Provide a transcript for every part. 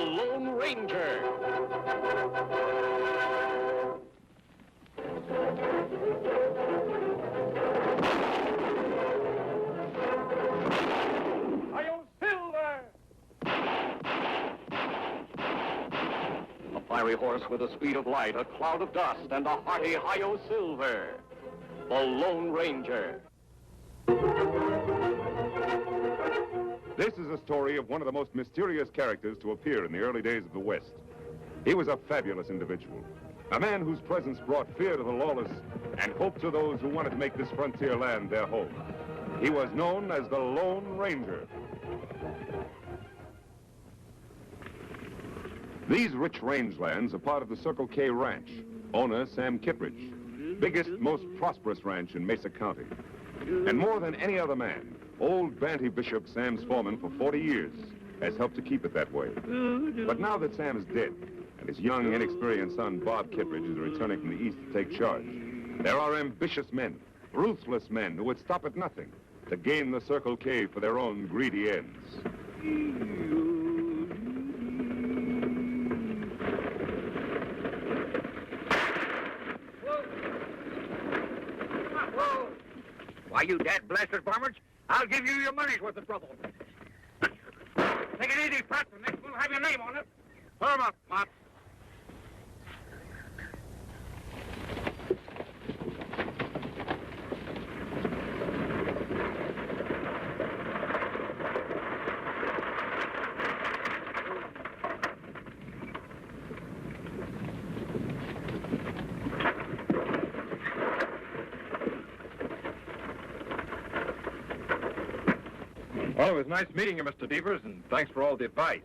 Lone Ranger. A fiery horse with the speed of light, a cloud of dust, and a hearty Hi-Yo Silver. The Lone Ranger. This is a story of one of the most mysterious characters to appear in the early days of the West. He was a fabulous individual, a man whose presence brought fear to the lawless and hope to those who wanted to make this frontier land their home. He was known as the Lone Ranger. These rich rangelands are part of the Circle K Ranch, owner Sam Kittredge, biggest, most prosperous ranch in Mesa County. And more than any other man, old Banty Bishop, Sam's foreman for 40 years, has helped to keep it that way. But now that Sam is dead, and his young, inexperienced son, Bob Kittredge, is returning from the east to take charge, there are ambitious men, ruthless men who would stop at nothing to gain the Circle K for their own greedy ends. Why, you dad-blasted varmints, I'll give you your money's worth of trouble. Take it easy, Pop. The next one will have your name on it. Firm up, Pop. Well, it was nice meeting you, Mr. Devers, and thanks for all the advice.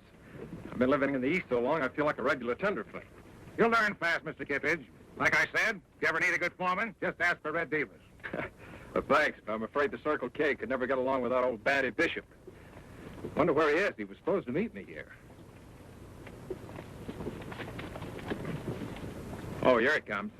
I've been living in the East so long, I feel like a regular tenderfoot. You'll learn fast, Mr. Kittredge. Like I said, if you ever need a good foreman, just ask for Red Devers. Well, thanks, but I'm afraid the Circle K could never get along without old Banty Bishop. Wonder where he is. He was supposed to meet me here. Oh, here it comes.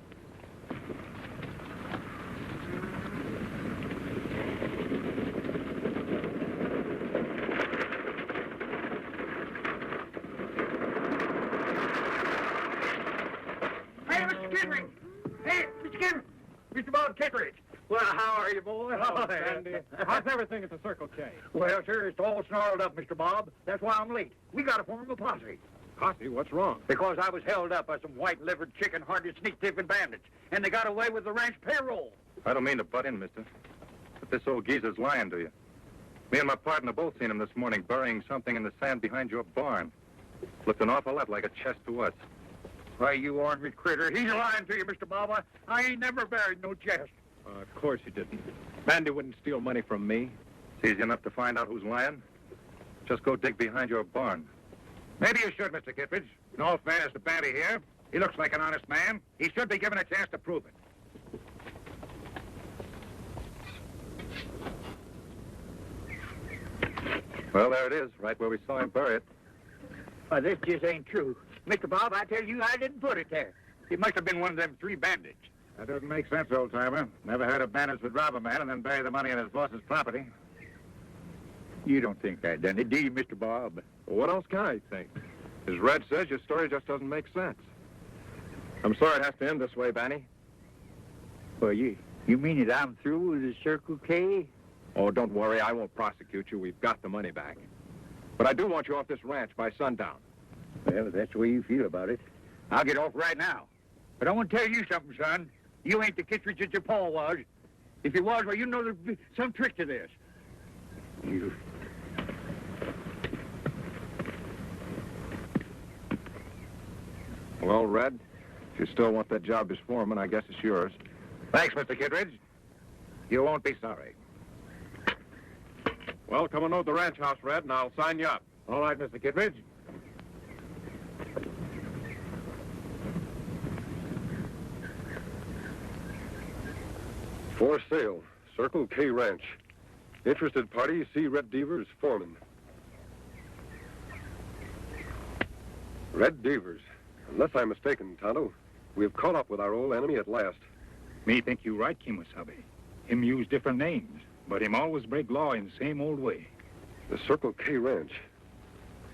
Mr. Bob Kittredge. Well, how are you, boy? Hello, Sandy. How's everything at the Circle K? Well, sir, it's all snarled up, Mr. Bob. That's why I'm late. We got to form a posse. Posse? What's wrong? Because I was held up by some white-livered, chicken-hearted, sneak-tipping bandits, and they got away with the ranch payroll. I don't mean to butt in, mister, but this old geezer's lying to you. Me and my partner both seen him this morning burying something in the sand behind your barn. Looked an awful lot like a chest to us. Why, you ornery critter. He's lying to you, Mr. Bob. I ain't never buried no chest. Of course you didn't. Bandy wouldn't steal money from me. It's easy enough to find out who's lying. Just go dig behind your barn. Maybe you should, Mr. Kittredge. In all fairness to Banty here, he looks like an honest man. He should be given a chance to prove it. Well, there it is, right where we saw him bury it. This just ain't true. Mr. Bob, I tell you, I didn't put it there. It must have been one of them three bandits. That doesn't make sense, old-timer. Never heard of bandits would rob a man and then bury the money in his boss's property. You don't think that, doesn't it, do you, Mr. Bob? Well, what else can I think? As Red says, your story just doesn't make sense. I'm sorry it has to end this way, Banny. Well, you mean that I'm through with the Circle K? Oh, don't worry. I won't prosecute you. We've got the money back. But I do want you off this ranch by sundown. Well, if that's the way you feel about it, I'll get off right now. But I want to tell you something, son. You ain't the Kittredge that your pa was. If you was, well, you know there's some trick to this. You... Well, Red, if you still want that job as foreman, I guess it's yours. Thanks, Mr. Kittredge. You won't be sorry. Well, come and load the ranch house, Red, and I'll sign you up. All right, Mr. Kittredge. For sale, Circle K Ranch. Interested party, see Red Devers, foreman. Red Devers. Unless I'm mistaken, Tonto, we have caught up with our old enemy at last. Me think you right, Kimasabi. Him use different names, but him always break law in the same old way. The Circle K Ranch.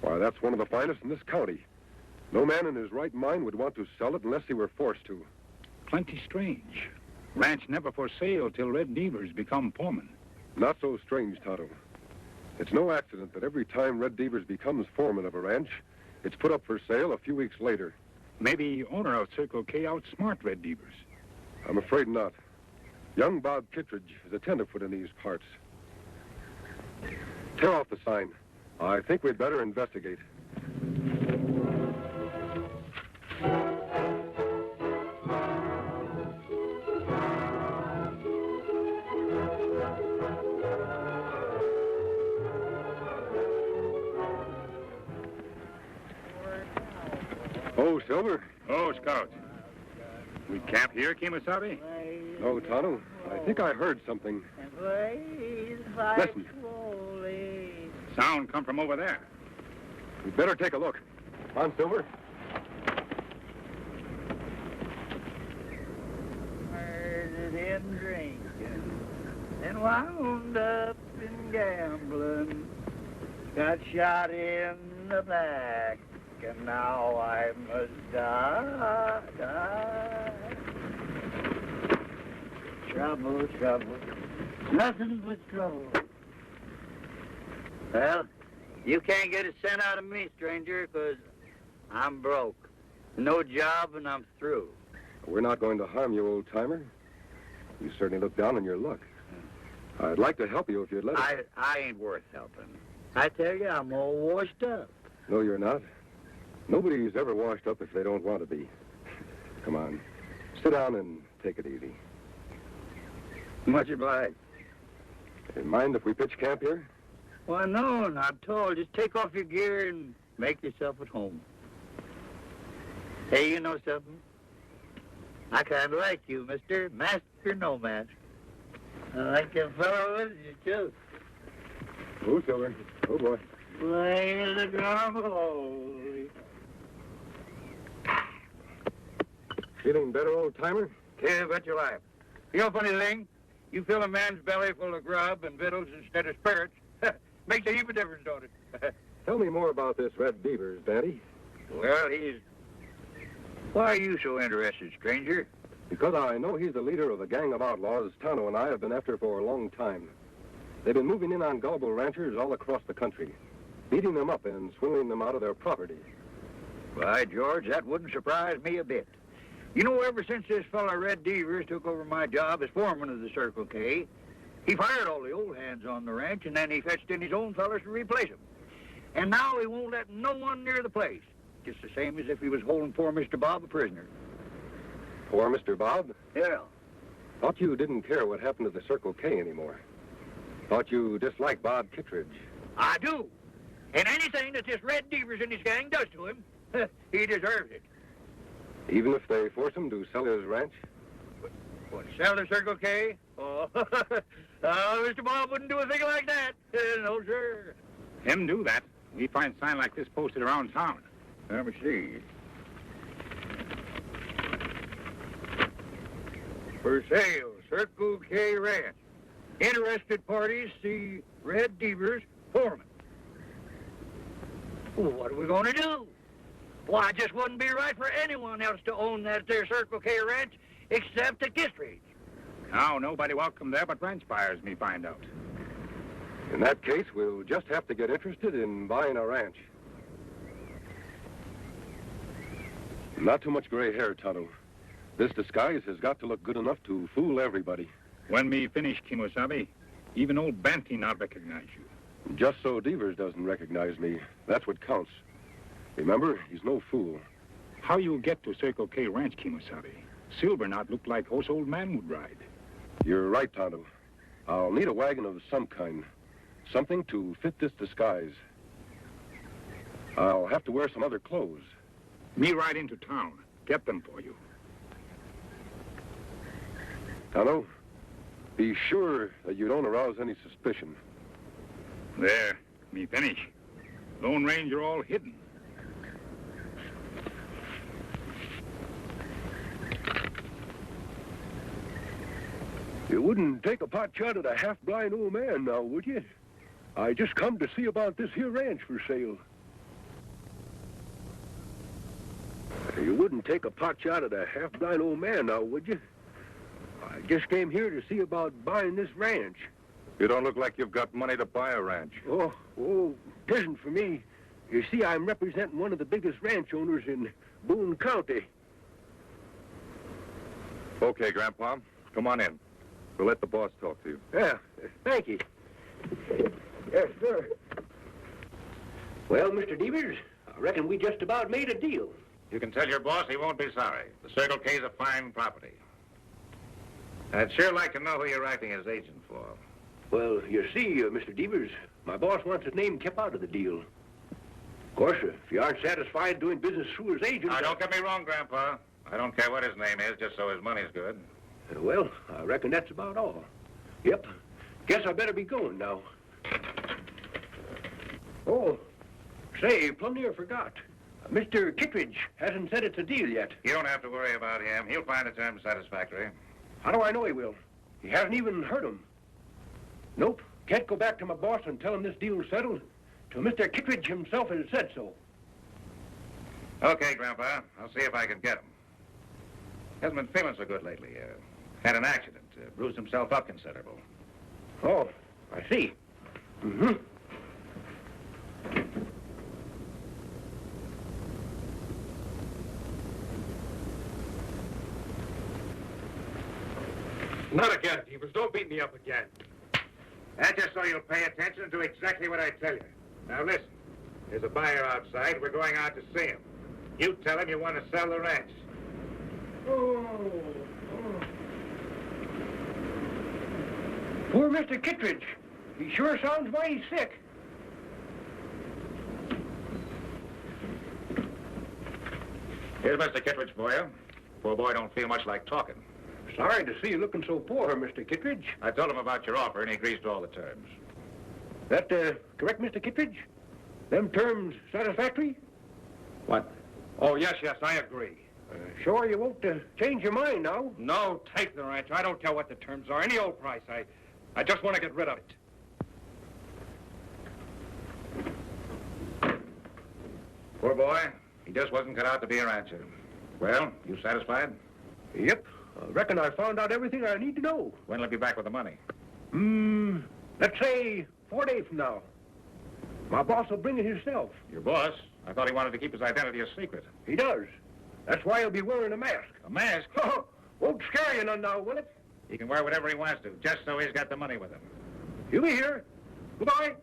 Why, that's one of the finest in this county. No man in his right mind would want to sell it unless he were forced to. Plenty strange. Ranch never for sale till Red Devers become foreman. Not so strange, Tonto. It's no accident that every time Red Devers becomes foreman of a ranch, it's put up for sale a few weeks later. Maybe owner of Circle K outsmart Red Devers. I'm afraid not. Young Bob Kittredge is a tenderfoot in these parts. Tear off the sign. I think we'd better investigate. Oh, Silver. Oh, Scout. We camp here, Kemosabe? No, Tonto. I think I heard something. Listen. Sound come from over there. We'd better take a look. On, Silver. Murdered in drinking, and wound up in gambling. Got shot in the back, and now I must die. Trouble, trouble, nothing but trouble. Well, you can't get a cent out of me, stranger, because I'm broke. No job, and I'm through. We're not going to harm you, old-timer. You certainly look down on your luck. I'd like to help you if you'd let us. I ain't worth helping. I tell you, I'm all washed up. No, you're not. Nobody's ever washed up if they don't want to be. Come on. Sit down and take it easy. Much obliged. Mind if we pitch camp here? Why, no, not at all. Just take off your gear and make yourself at home. Hey, you know something? I kind of like you, mister. Mask or no mask. I like a fellow with you, too. Oh, Silver. Oh, boy. Play the drum, holy. Feeling better, old-timer? Yeah, bet your life. You know, funny thing, you fill a man's belly full of grub and victuals instead of spirits. Makes a heap of difference, don't it? Tell me more about this Red Devers, Daddy. Well, Why are you so interested, stranger? Because I know he's the leader of a gang of outlaws Tonto and I have been after for a long time. They've been moving in on gullible ranchers all across the country, beating them up and swindling them out of their property. By George, that wouldn't surprise me a bit. You know, ever since this fella Red Devers took over my job as foreman of the Circle K, he fired all the old hands on the ranch, and then he fetched in his own fellas to replace them. And now he won't let no one near the place, just the same as if he was holding poor Mr. Bob a prisoner. Poor Mr. Bob? Yeah. Thought you didn't care what happened to the Circle K anymore. Thought you disliked Bob Kittredge. I do. And anything that this Red Devers and his gang does to him, he deserves it. Even if they force him to sell his ranch? What, sell the Circle K? Oh, Mr. Bob wouldn't do a thing like that. No, sir. Him do that. We find sign like this posted around town. Let me see. For sale, Circle K Ranch. Interested parties see Red Devers, foreman. Well, what are we going to do? Why, it just wouldn't be right for anyone else to own that there Circle K Ranch except the Kittredge. Now, nobody welcome there but ranch buyers, me find out. In that case, we'll just have to get interested in buying a ranch. Not too much gray hair, Tonto. This disguise has got to look good enough to fool everybody. When me finish, Kemosabe, even old Banty not recognize you. Just so Devers doesn't recognize me, that's what counts. Remember, he's no fool. How you get to Circle K Ranch, Kemosabe? Silver not look like horse old man would ride. You're right, Tonto. I'll need a wagon of some kind. Something to fit this disguise. I'll have to wear some other clothes. Me ride into town. Get them for you. Tonto, be sure that you don't arouse any suspicion. There, me finish. Lone Ranger all hidden. You wouldn't take a pot shot at a half-blind old man now, would you? I just come to see about this here ranch for sale. You wouldn't take a pot shot at a half-blind old man now, would you? I just came here to see about buying this ranch. You don't look like you've got money to buy a ranch. Oh, it isn't for me. You see, I'm representing one of the biggest ranch owners in Boone County. Okay, Grandpa. Come on in. We'll let the boss talk to you. Yeah, thank you. Yes, sir. Well, Mr. Devers, I reckon we just about made a deal. You can tell your boss he won't be sorry. The Circle K's a fine property. I'd sure like to know who you're acting as agent for. Well, you see, Mr. Devers, my boss wants his name kept out of the deal. Of course, if you aren't satisfied doing business through his agent... Now, don't get me wrong, Grandpa. I don't care what his name is, just so his money's good. Well, I reckon that's about all. Yep. Guess I better be going now. Oh, say, plumb near forgot. Mr. Kittredge hasn't said it's a deal yet. You don't have to worry about him. He'll find the terms satisfactory. How do I know he will? He hasn't even heard 'em. Nope. Can't go back to my boss and tell him this deal's settled till Mr. Kittredge himself has said so. Okay, Grandpa. I'll see if I can get him. Hasn't been feeling so good lately. Had an accident. Bruised himself up considerable. Oh, I see. Mm-hmm. Not again, Devers. Don't beat me up again. That's just so you'll pay attention and do exactly what I tell you. Now listen, there's a buyer outside. We're going out to see him. You tell him you want to sell the ranch. Poor Mr. Kittredge. He sure sounds mighty sick. Here's Mr. Kittredge for you. Poor boy don't feel much like talking. Sorry to see you looking so poor, Mr. Kittredge. I told him about your offer, and he agrees to all the terms. That, correct, Mr. Kittredge? Them terms satisfactory? What? Oh, yes, I agree. Sure you won't change your mind now? No, take the ranch. I don't care what the terms are. Any old price. I just want to get rid of it. Poor boy. He just wasn't cut out to be a rancher. Well, you satisfied? Yep. I reckon I found out everything I need to know. When will he be back with the money? Let's say 4 days from now. My boss will bring it himself. Your boss? I thought he wanted to keep his identity a secret. He does. That's why he'll be wearing a mask. A mask? Won't scare you none now, will it? He can wear whatever he wants to, just so he's got the money with him. He'll be here. Goodbye.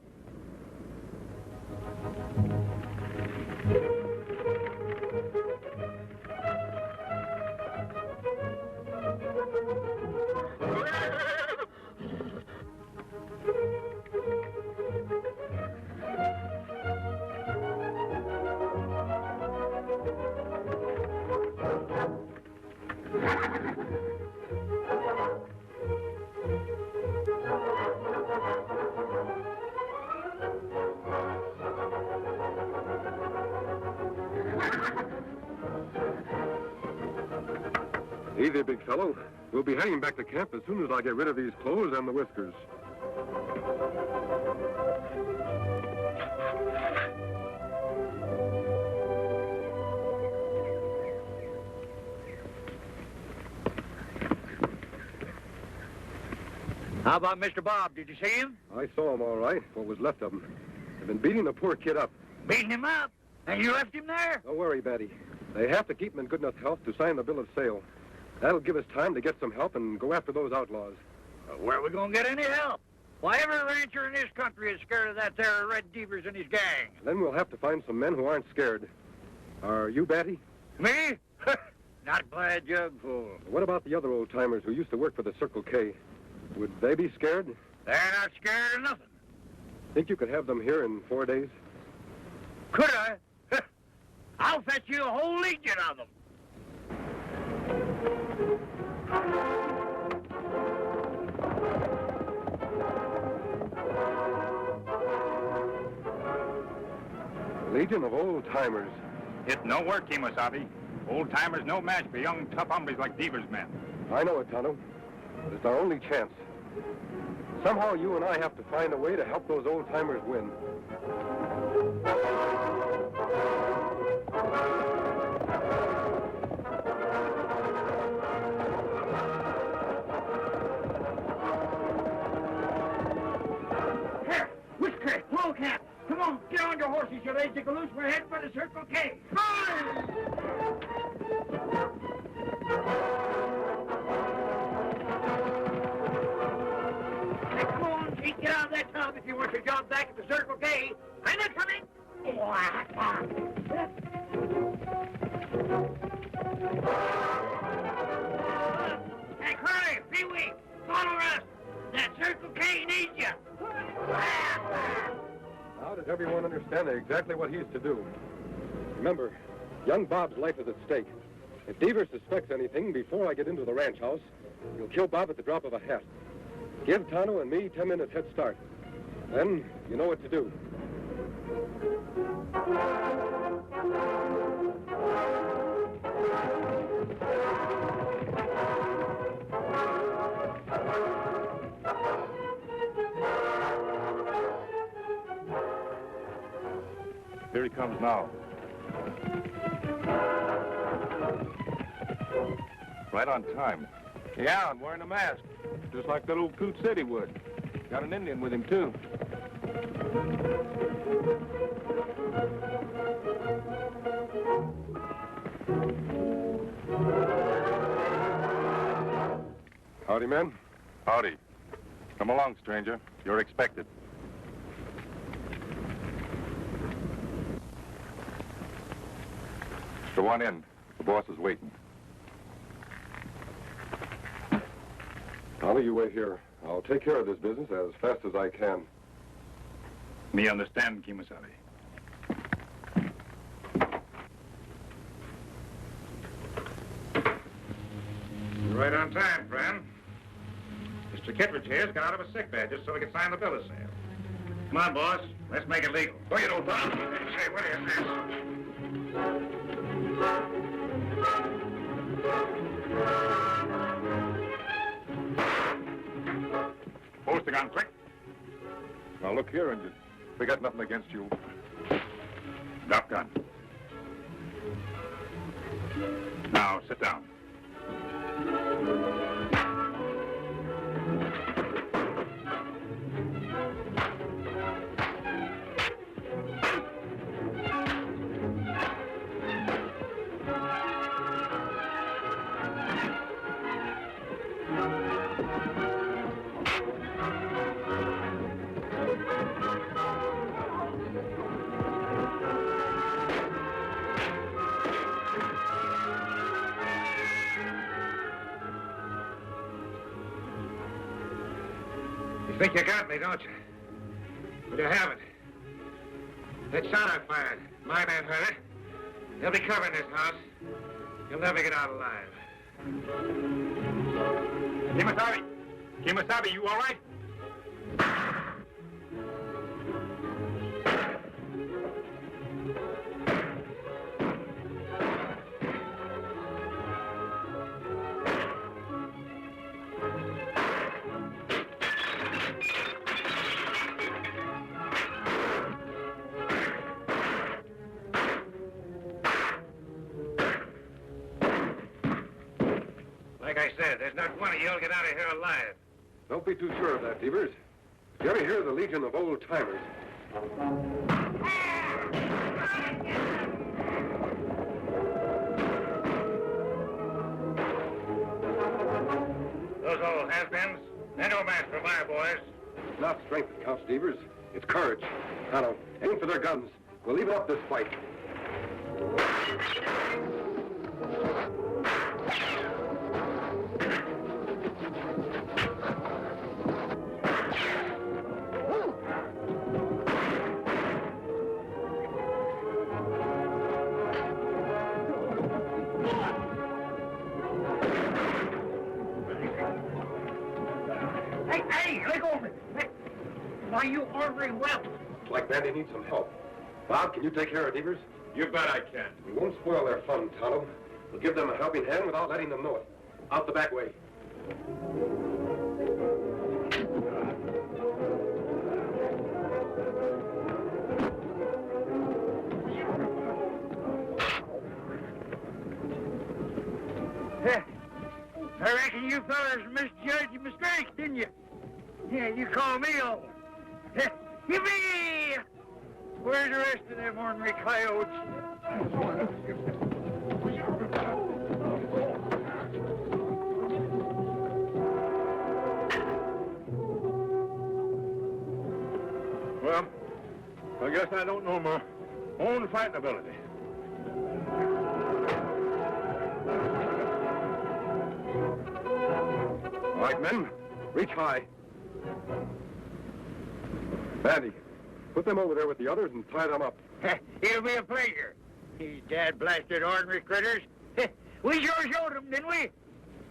Easy, big fellow. We'll be heading back to camp as soon as I get rid of these clothes and the whiskers. How about Mr. Bob? Did you see him? I saw him all right, what was left of him. They've been beating the poor kid up. Beating him up? And you left him there? Don't worry, Betty. They have to keep him in good enough health to sign the bill of sale. That'll give us time to get some help and go after those outlaws. Where are we going to get any help? Why, every rancher in this country is scared of that there Red Devers and his gang. Then we'll have to find some men who aren't scared. Are you, Batty? Me? Not by a jug full. What about the other old-timers who used to work for the Circle K? Would they be scared? They're not scared of nothing. Think you could have them here in 4 days? Could I? I'll fetch you a whole legion of them. Legion of old-timers. It no work, Kemosabe. Old-timers no match for young, tough hombres like Devers' men. I know it, Tonto. It's our only chance. Somehow you and I have to find a way to help those old-timers win. horses, you lazy galoot. We're heading for the Circle K. Hey, come on, Pete, get out of that tub if you want your job back at the Circle K. I'm not coming. Hey, Curly, Pee-wee, follow us. That Circle K needs you. Now does everyone understand exactly what he's to do? Remember, young Bob's life is at stake. If Devers suspects anything before I get into the ranch house, you'll kill Bob at the drop of a hat. Give Tonto and me 10 minutes head start. Then you know what to do. Here he comes now. Right on time. Yeah, and wearing a mask. Just like that old coot said he would. Got an Indian with him, too. Howdy, men. Howdy. Come along, stranger. You're expected. Go on in. The boss is waiting. Tonto, you wait here. I'll take care of this business as fast as I can. Me understand, Kimasabi. You're right on time, friend. Mr. Kittredge here's got out of a sick bed just so we can sign the bill of sale. Come on, boss. Let's make it legal. No, you don't, Bob. Say, what is this? Post the gun, quick. Now, look here, Injun. We got nothing against you. Drop gun. Now, sit down. You think you got me, don't you? But you haven't. That shot I fired, my man heard it. They'll be covering this house. You'll never get out alive. Kimasabi! Kimasabi, you all right? Like I said, there's not one of you'll get out of here alive. Don't be too sure of that, Devers. You ever hear of the Legion of Old Timers? Those old has-beens, they're no match for my boys. It's not strength that counts, Devers. It's courage. Tonto, aim for their guns. We'll even up this fight. Hey, let go of it. Hey. Why, you ornery whelp. It's like Bandy needs some help. Bob, can you take care of Devers? You bet I can. We won't spoil their fun, Tonto. We'll give them a helping hand without letting them know it. Out the back way. I reckon you fellas misjudged your mistake, didn't you? Yeah, you call me over. Give me! Where's the rest of them ornery coyotes? Well, I guess I don't know my own fighting ability. All right, men, reach high. Bandy, put them over there with the others and tie them up. It'll be a pleasure. These dad-blasted ornery critters. We sure showed them, didn't we?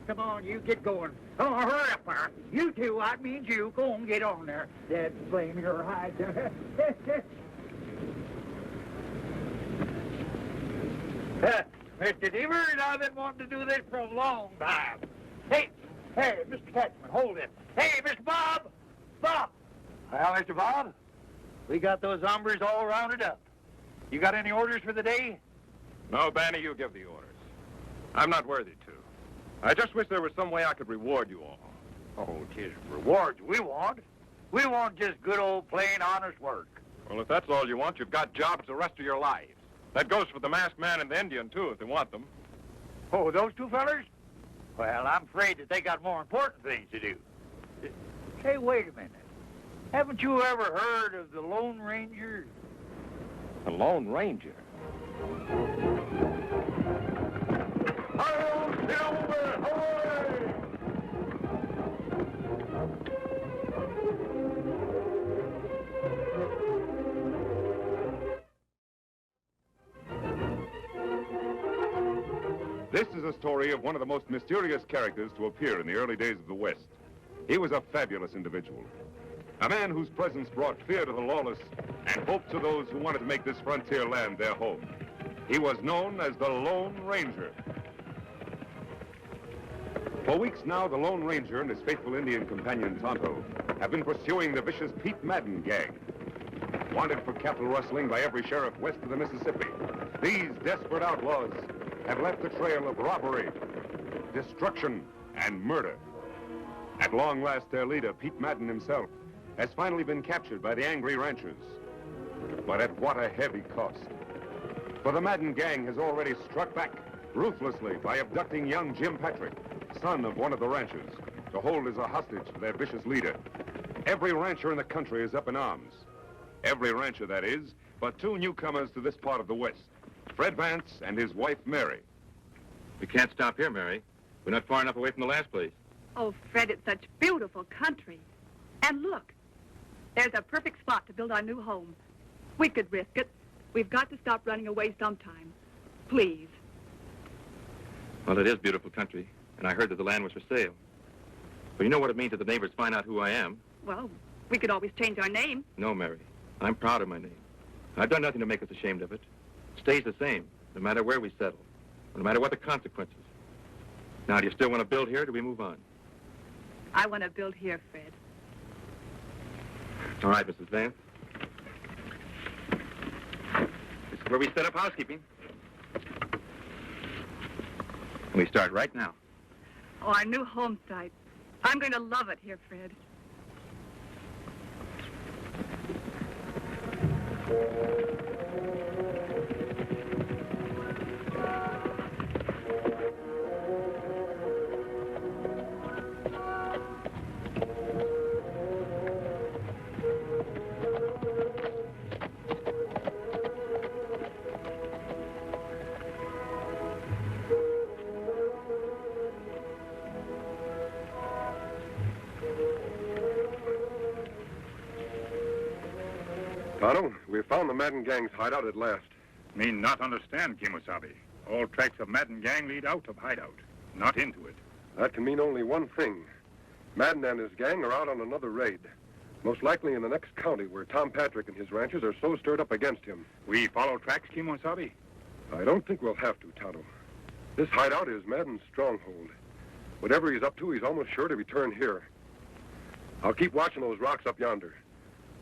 Come on, you get going. Oh, hurry up there. You two, I mean you, go and get on there. Dad, blame your hide. Mr. Devers, I've been wanting to do this for a long time. Hey, Mr. Catchman, hold it. Hey, Mr. Bob! Bob! Well, Mr. Bob, we got those hombres all rounded up. You got any orders for the day? No, Banny, you give the orders. I'm not worthy to. I just wish there was some way I could reward you all. Oh, 'tis rewards we want. We want just good old plain honest work. Well, if that's all you want, you've got jobs the rest of your lives. That goes for the masked man and the Indian, too, if they want them. Oh, those two fellers? Well, I'm afraid that they got more important things to do. Hey, wait a minute. Haven't you ever heard of the Lone Ranger? The Lone Ranger? This is a story of one of the most mysterious characters to appear in the early days of the West. He was a fabulous individual. A man whose presence brought fear to the lawless and hope to those who wanted to make this frontier land their home. He was known as the Lone Ranger. For weeks now, the Lone Ranger and his faithful Indian companion, Tonto, have been pursuing the vicious Pete Madden gang. Wanted for cattle rustling by every sheriff west of the Mississippi, these desperate outlaws have left a trail of robbery, destruction, and murder. At long last, their leader, Pete Madden himself, has finally been captured by the angry ranchers. But at what a heavy cost. For the Madden gang has already struck back ruthlessly by abducting young Jim Patrick, son of one of the ranchers, to hold as a hostage for their vicious leader. Every rancher in the country is up in arms. Every rancher, that is, but two newcomers to this part of the West, Fred Vance and his wife, Mary. We can't stop here, Mary. We're not far enough away from the last place. Oh, Fred, it's such beautiful country. And look, there's a perfect spot to build our new home. We could risk it. We've got to stop running away sometime. Please. Well, it is beautiful country, and I heard that the land was for sale. But you know what it means if the neighbors find out who I am? Well, we could always change our name. No, Mary. I'm proud of my name. I've done nothing to make us ashamed of it. It stays the same, no matter where we settle, no matter what the consequences. Now, do you still want to build here, or do we move on? I want to build here, Fred. All right, Mrs. Vance. This is where we set up housekeeping. And we start right now. Oh, our new home site. I'm going to love it here, Fred. Tonto, we found the Madden gang's hideout at last. Me not understand, Kimosabe. All tracks of Madden gang lead out of hideout, not into it. That can mean only one thing. Madden and his gang are out on another raid. Most likely in the next county where Tom Patrick and his ranchers are so stirred up against him. We follow tracks, Kimosabe? I don't think we'll have to, Tonto. This hideout is Madden's stronghold. Whatever he's up to, he's almost sure to return here. I'll keep watching those rocks up yonder.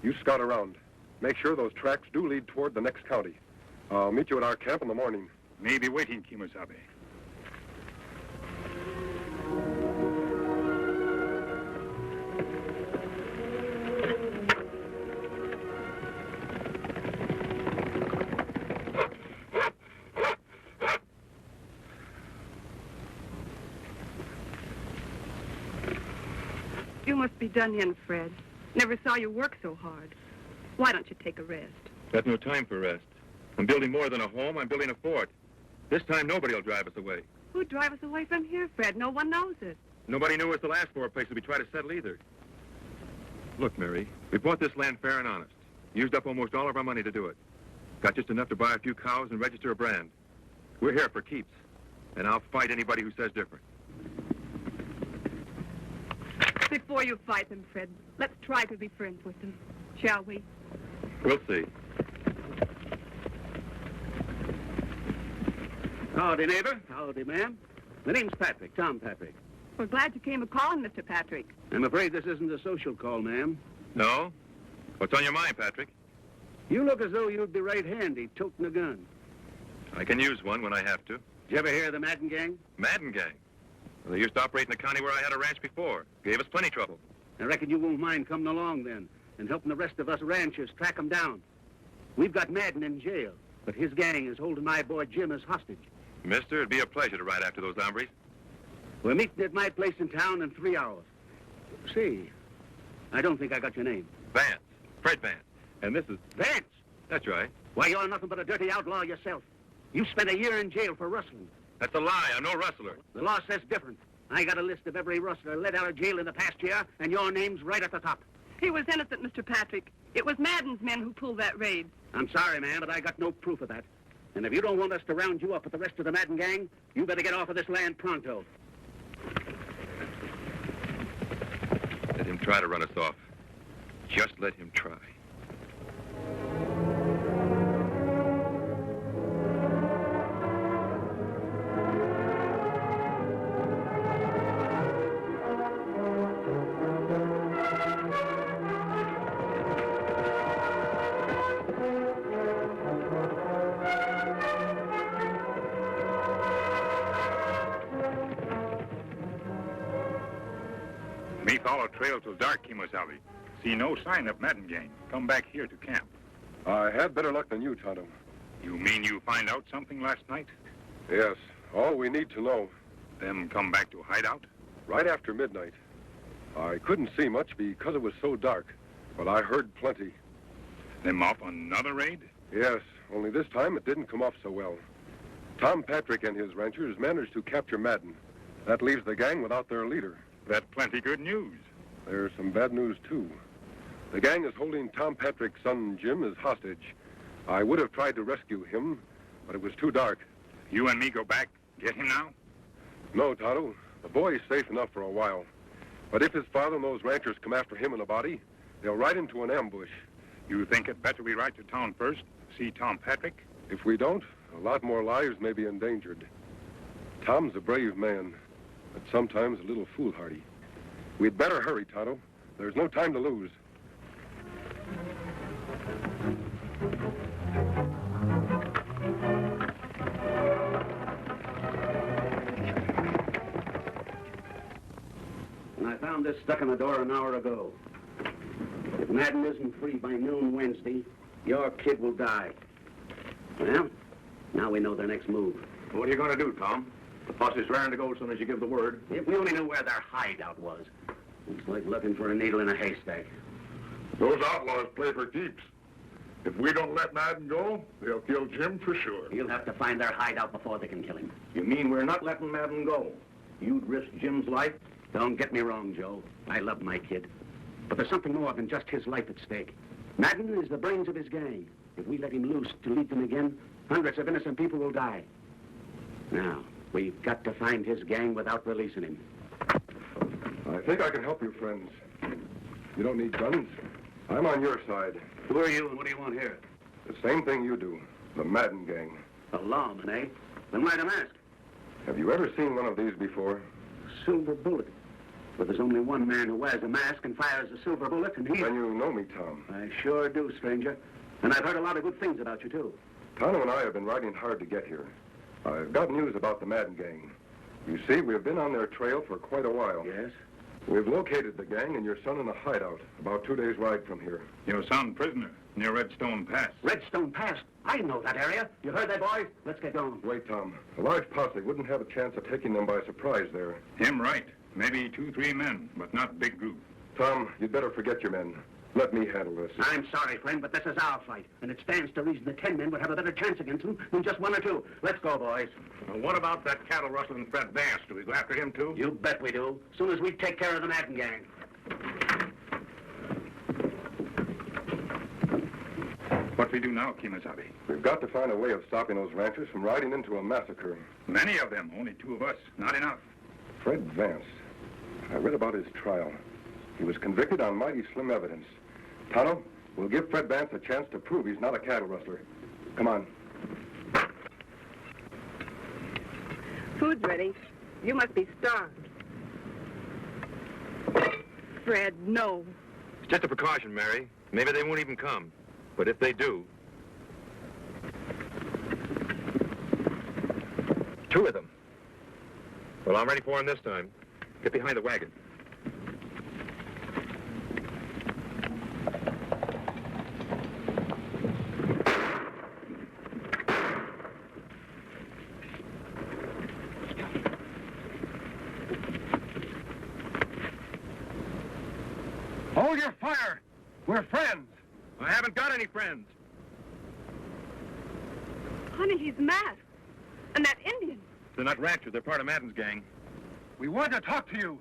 You scout around. Make sure those tracks do lead toward the next county. I'll meet you at our camp in the morning. Maybe waiting, Kimosabe. must be done in, Fred. Never saw you work so hard. Why don't you take a rest? Got no time for rest. I'm building more than a home. I'm building a fort. This time, nobody will drive us away. Who'd drive us away from here, Fred? No one knows it. Nobody knew us the last 4 places we tried to settle either. Look, Mary, we bought this land fair and honest. Used up almost all of our money to do it. Got just enough to buy a few cows and register a brand. We're here for keeps. And I'll fight anybody who says different. Before you fight them, Fred, let's try to be friends with them, shall we? We'll see. Howdy, neighbor. Howdy, ma'am. My name's Patrick, Tom Patrick. We're glad you came a-calling, Mr. Patrick. I'm afraid this isn't a social call, ma'am. No? What's on your mind, Patrick? You look as though you'd be right handy toting a gun. I can use one when I have to. Did you ever hear of the Madden gang? Madden gang. Well, they used to operate in the county where I had a ranch before. Gave us plenty trouble. I reckon you won't mind coming along then and helping the rest of us ranchers track them down. We've got Madden in jail, but his gang is holding my boy Jim as hostage. Mister, it'd be a pleasure to ride after those hombres. We're meeting at my place in town in 3 hours. See, I don't think I got your name. Vance. Fred Vance. And this is... Vance! That's right. Why, you're nothing but a dirty outlaw yourself. You spent a year in jail for rustling. That's a lie. I'm no rustler. The law says different. I got a list of every rustler let out of jail in the past year, and your name's right at the top. He was innocent, Mr. Patrick. It was Madden's men who pulled that raid. I'm sorry, man, but I got no proof of that. And if you don't want us to round you up with the rest of the Madden gang, you better get off of this land pronto. Let him try to run us off. Just let him try. Me follow trail till dark, Kimosabe. See no sign of Madden gang. Come back here to camp. I had better luck than you, Tonto. You mean you find out something last night? Yes, all we need to know. Then come back to hideout? Right after midnight. I couldn't see much because it was so dark, but I heard plenty. Them off on another raid? Yes, only this time it didn't come off so well. Tom Patrick and his ranchers managed to capture Madden. That leaves the gang without their leader. That's plenty good news. There's some bad news, too. The gang is holding Tom Patrick's son, Jim, as hostage. I would have tried to rescue him, but it was too dark. You and me go back, get him now? No, Tonto. The boy is safe enough for a while. But if his father and those ranchers come after him in a body, they'll ride into an ambush. You think it better we ride to town first, see Tom Patrick? If we don't, a lot more lives may be endangered. Tom's a brave man, but sometimes a little foolhardy. We'd better hurry, Tonto. There's no time to lose. And I found this stuck in the door an hour ago. If Madden isn't free by noon Wednesday, your kid will die. Well, now we know their next move. What are you going to do, Tom? The posse's raring to go as soon as you give the word. If we only knew where their hideout was. It's like looking for a needle in a haystack. Those outlaws play for keeps. If we don't let Madden go, they'll kill Jim for sure. You'll have to find their hideout before they can kill him. You mean we're not letting Madden go? You'd risk Jim's life? Don't get me wrong, Joe. I love my kid. But there's something more than just his life at stake. Madden is the brains of his gang. If we let him loose to lead them again, hundreds of innocent people will die. Now, we've got to find his gang without releasing him. I think I can help you, friends. You don't need guns. I'm on your side. Who are you and what do you want here? The same thing you do. The Madden gang. A lawman, eh? Then why the mask? Have you ever seen one of these before? Silver bullet. But there's only one man who wears a mask and fires a silver bullet, and he's... Then you know me, Tom. I sure do, stranger. And I've heard a lot of good things about you, too. Tonto and I have been riding hard to get here. I've got news about the Madden gang. You see, we've been on their trail for quite a while. Yes? We've located the gang and your son in a hideout, about 2 days' ride from here. Your son prisoner, near Redstone Pass. Redstone Pass? I know that area. You heard that, boys? Let's get going. Wait, Tom. A large posse wouldn't have a chance of taking them by surprise there. Him right. Maybe 2, 3 men, but not big group. Tom, you'd better forget your men. Let me handle this. I'm sorry, friend, but this is our fight, and it stands to reason that 10 men would have a better chance against them than just 1 or 2. Let's go, boys. What about that cattle rustling Fred Vance? Do we go after him, too? You bet we do. As soon as we take care of the Madden gang. What we do now, Kemosabe? We've got to find a way of stopping those ranchers from riding into a massacre. Many of them, only 2 of us. Not enough. Fred Vance. I read about his trial. He was convicted on mighty slim evidence. Tonto, we'll give Fred Vance a chance to prove he's not a cattle rustler. Come on. Food's ready. You must be starved. Fred, no. It's just a precaution, Mary. Maybe they won't even come. But if they do... 2 of them. Well, I'm ready for them this time. Get behind the wagon. Hold your fire! We're friends! I haven't got any friends. Honey, he's masked. And that Indian. They're not ranchers. They're part of Madden's gang. We want to talk to you.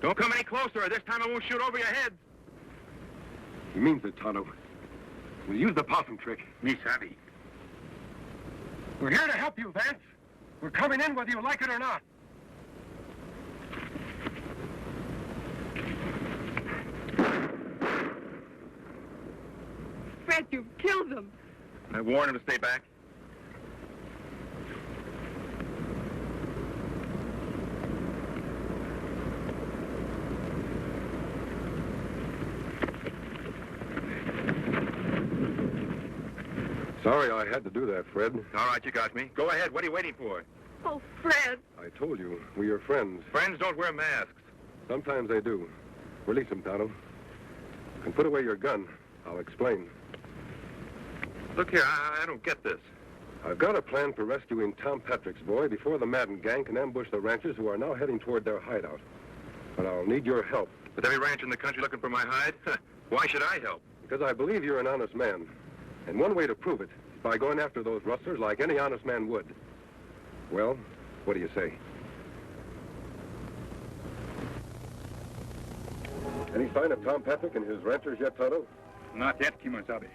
Don't come any closer, or this time I won't shoot over your heads. He means it, Tonto. We'll use the possum trick. Me savvy. We're here to help you, Vance. We're coming in whether you like it or not. Fred, you've killed them. I warned him to stay back. Sorry I had to do that, Fred. All right, you got me. Go ahead. What are you waiting for? Oh, Fred. I told you, we are friends. Friends don't wear masks. Sometimes they do. Release him, Tonto. You can put away your gun. I'll explain. Look here, I don't get this. I've got a plan for rescuing Tom Patrick's boy before the Madden gang can ambush the ranchers who are now heading toward their hideout. But I'll need your help. With every ranch in the country looking for my hide? Why should I help? Because I believe you're an honest man. And one way to prove it is by going after those rustlers like any honest man would. Well, what do you say? Any sign of Tom Patrick and his ranchers yet, Tonto? Not yet, Kemosabe.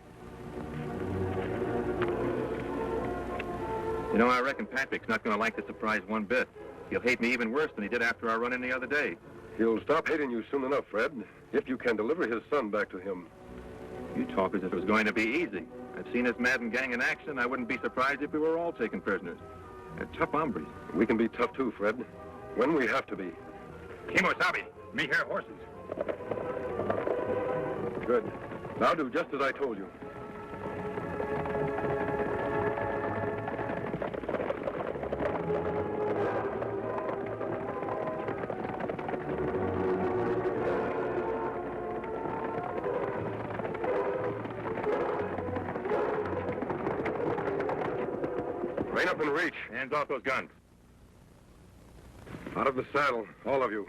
You know, I reckon Patrick's not going to like the surprise one bit. He'll hate me even worse than he did after our run-in the other day. He'll stop hating you soon enough, Fred, if you can deliver his son back to him. You talk as if it was going to be easy. I've seen this Madden gang in action. I wouldn't be surprised if we were all taken prisoners. They're tough hombres. We can be tough too, Fred, when we have to be. Kemosabe, me hear horses. Good. Now do just as I told you. Rein up and reach. Hands off those guns. Out of the saddle, all of you.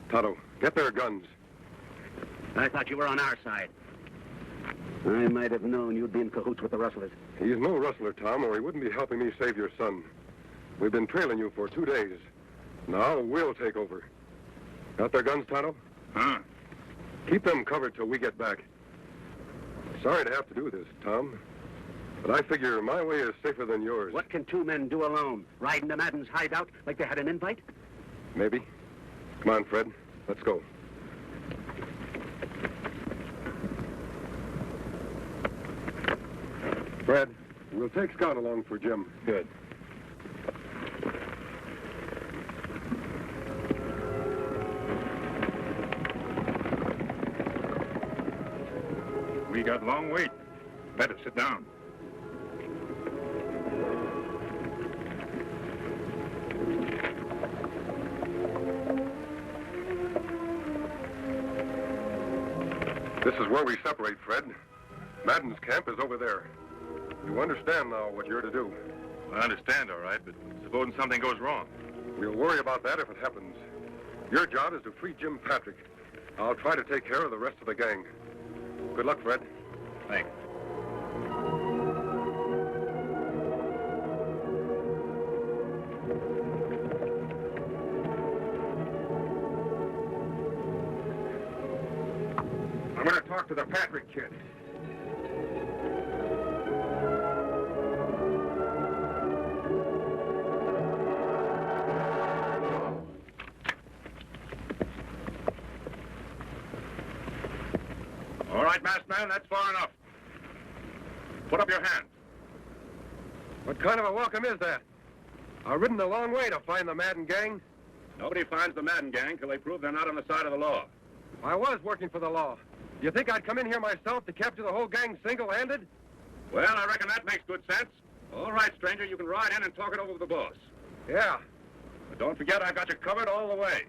Tonto, get their guns. I thought you were on our side. I might have known you'd be in cahoots with the rustlers. He's no rustler, Tom, or he wouldn't be helping me save your son. We've been trailing you for 2 days. Now we'll take over. Got their guns, Tonto? Huh? Keep them covered till we get back. Sorry to have to do this, Tom. But I figure my way is safer than yours. What can 2 men do alone? Ride into Madden's hideout like they had an invite? Maybe. Come on, Fred. Let's go. Fred, we'll take Scott along for Jim. Good. We got long wait. Better sit down. This is where we separate, Fred. Madden's camp is over there. You understand now what you're to do. I understand, all right, but supposing something goes wrong. We'll worry about that if it happens. Your job is to free Jim Patrick. I'll try to take care of the rest of the gang. Good luck, Fred. Thanks. I'm going to talk to the Patrick kid. All right, masked man, that's far enough. Put up your hand. What kind of a welcome is that? I've ridden a long way to find the Madden gang. Nobody finds the Madden gang till they prove they're not on the side of the law. I was working for the law. You think I'd come in here myself to capture the whole gang single-handed? Well, I reckon that makes good sense. All right, stranger, you can ride in and talk it over with the boss. Yeah. But don't forget, I've got you covered all the way.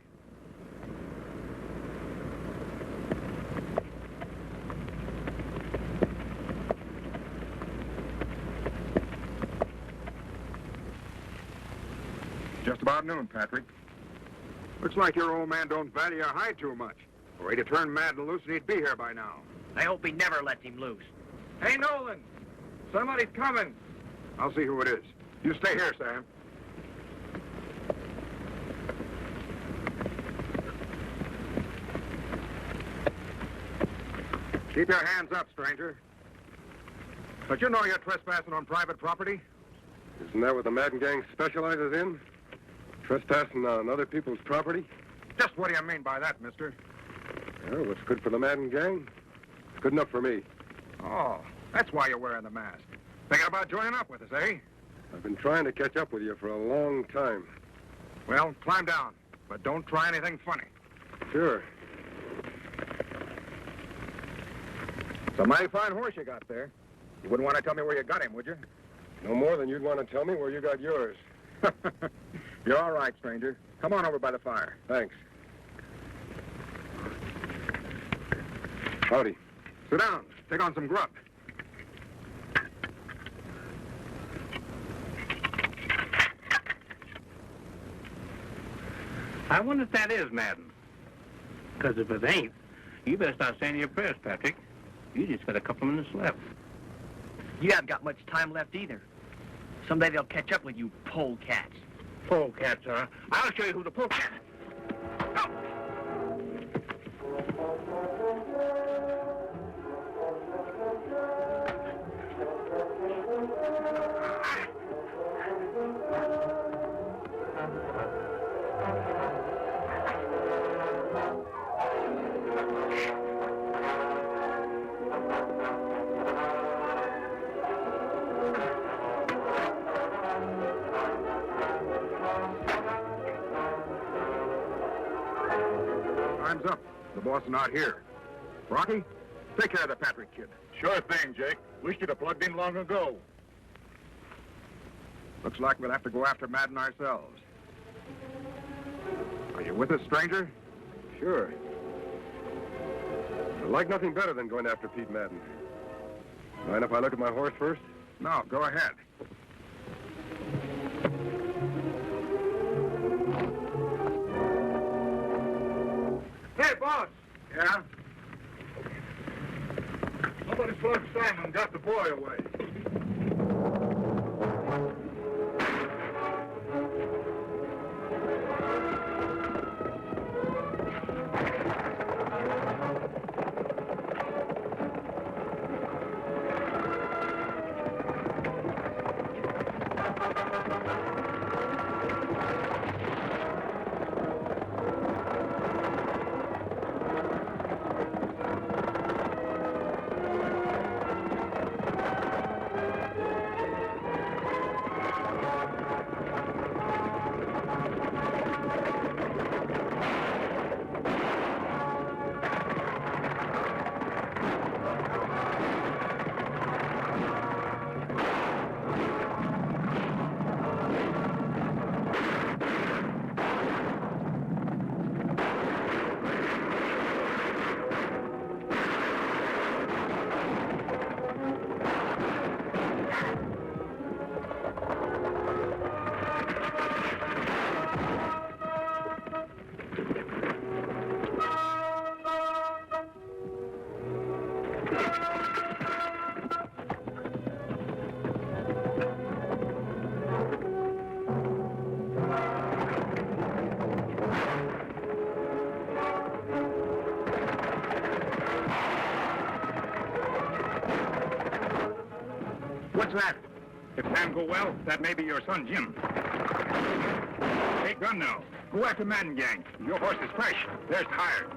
Just about noon, Patrick. Looks like your old man don't value your hide too much. Were he to turn Madden loose, he'd be here by now. I hope he never lets him loose. Hey, Nolan! Somebody's coming. I'll see who it is. You stay here, Sam. Keep your hands up, stranger. But you know you're trespassing on private property? Isn't that what the Madden gang specializes in? Trespassing on other people's property? Just what do you mean by that, mister? Well, what's good for the Madden gang? It's good enough for me. Oh, that's why you're wearing the mask. Thinking about joining up with us, eh? I've been trying to catch up with you for a long time. Well, climb down, but don't try anything funny. Sure. It's a mighty fine horse you got there. You wouldn't want to tell me where you got him, would you? No more than you'd want to tell me where you got yours. You're all right, stranger. Come on over by the fire. Thanks. Howdy. Sit down. Take on some grub. I wonder if that is Madden. Because if it ain't, you better start saying your prayers, Patrick. You just got a couple minutes left. You haven't got much time left either. Someday they'll catch up with you polecats. Polecats, huh? I'll show you who the polecat is. Time's up. The boss is not here. Rocky, take care of the Patrick kid. Sure thing, Jake. We should have plugged in long ago. Looks like we'll have to go after Madden ourselves. Are you with us, stranger? Sure. I'd like nothing better than going after Pete Madden. Mind if I look at my horse first? No, go ahead. Hey, boss. Yeah? Somebody slugged Simon and got the boy away. What's that? If Sam go well, that may be your son, Jim. Take gun now. Go after Madden gang. Your horse is fresh. There's tired.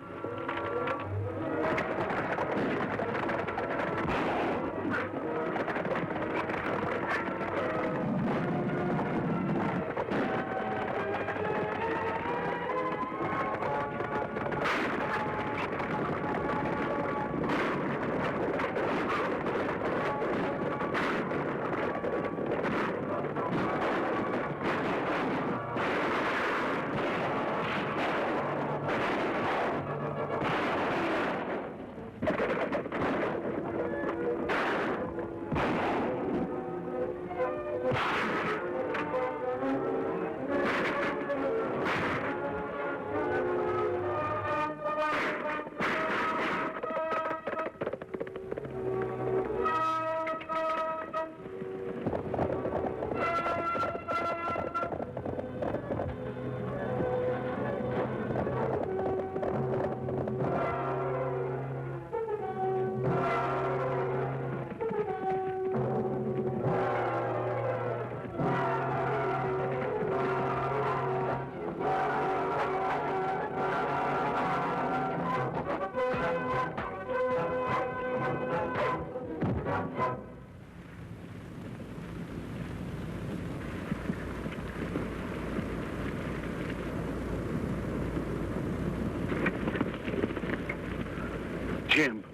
Jim,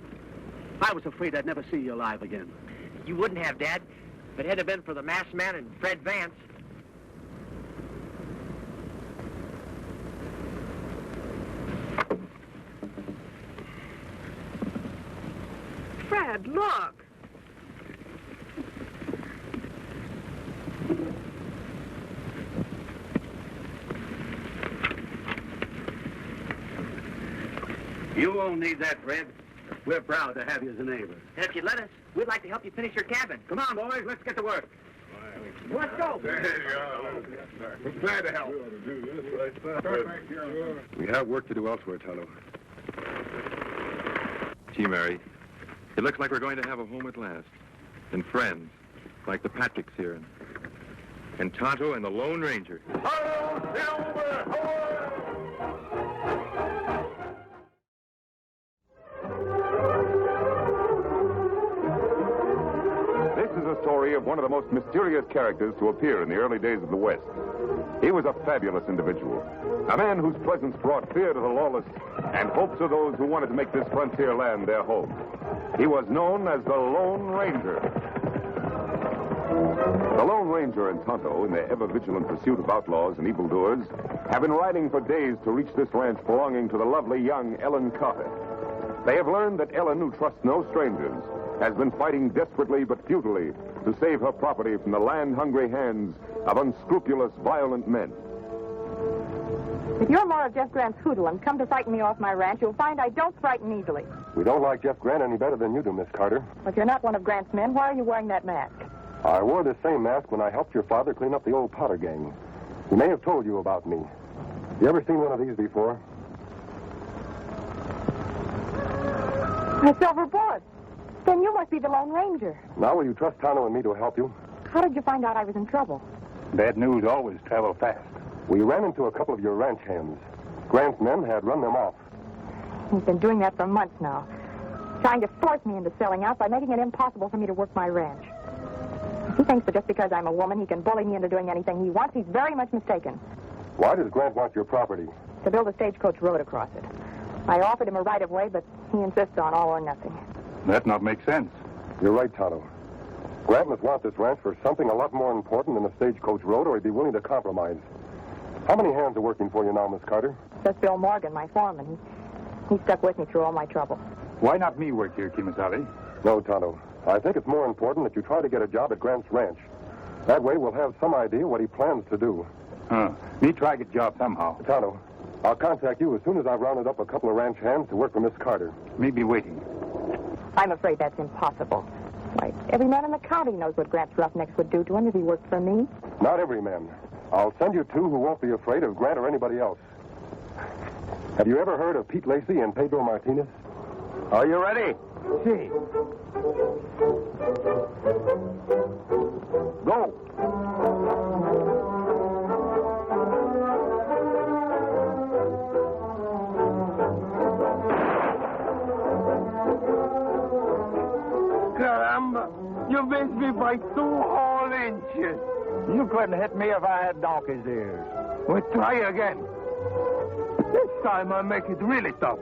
I was afraid I'd never see you alive again. You wouldn't have, Dad, if it hadn't been for the masked man and Fred Vance. Fred, look. You won't need that, Fred. We're proud to have you as a neighbor. And if you'd let us, we'd like to help you finish your cabin. Come on, boys, let's get to work. Let's go. There you go. We're glad to help. We have work to do elsewhere, Toro. Gee, Mary, it looks like we're going to have a home at last. And friends, like the Patricks here. And Tonto and the Lone Ranger. This is a story of one of the most mysterious characters to appear in the early days of the West. He was a fabulous individual, a man whose presence brought fear to the lawless and hope to those who wanted to make this frontier land their home. He was known as the Lone Ranger. The Lone Ranger and Tonto, in their ever-vigilant pursuit of outlaws and evildoers, have been riding for days to reach this ranch belonging to the lovely young Ellen Carter. They have learned that Ellen, who trusts no strangers, has been fighting desperately but futilely to save her property from the land-hungry hands of unscrupulous, violent men. If you're more of Jeff Grant's hoodlum and come to frighten me off my ranch, you'll find I don't frighten easily. We don't like Jeff Grant any better than you do, Miss Carter. But you're not one of Grant's men. Why are you wearing that mask? I wore the same mask when I helped your father clean up the old Potter gang. He may have told you about me. You ever seen one of these before? A silver bullet. Then you must be the Lone Ranger. Now will you trust Tonto and me to help you? How did you find out I was in trouble? Bad news always travel fast. We ran into a couple of your ranch hands. Grant's men had run them off. He's been doing that for months now, trying to force me into selling out by making it impossible for me to work my ranch. If he thinks that just because I'm a woman he can bully me into doing anything he wants, he's very much mistaken. Why does Grant want your property? To build a stagecoach road across it. I offered him a right-of-way, but he insists on all or nothing. That not make sense. You're right, Tonto. Grant must want this ranch for something a lot more important than a stagecoach road, or he'd be willing to compromise. How many hands are working for you now, Miss Carter? Just Bill Morgan, my foreman. He stuck with me through all my trouble. Why not me work here, Kimasabi? No, Tonto. I think it's more important that you try to get a job at Grant's ranch. That way we'll have some idea what he plans to do. Me try get job somehow. Tonto, I'll contact you as soon as I've rounded up a couple of ranch hands to work for Miss Carter. Me be waiting. I'm afraid that's impossible. Why, every man in the county knows what Grant's roughnecks would do to him if he worked for me. Not every man. I'll send you two who won't be afraid of Grant or anybody else. Have you ever heard of Pete Lacey and Pedro Martinez? Are you ready? See. Go. Caramba, you missed me by 2 whole inches. You couldn't hit me if I had donkey's ears. We'll try again. This time I'll make it really tough.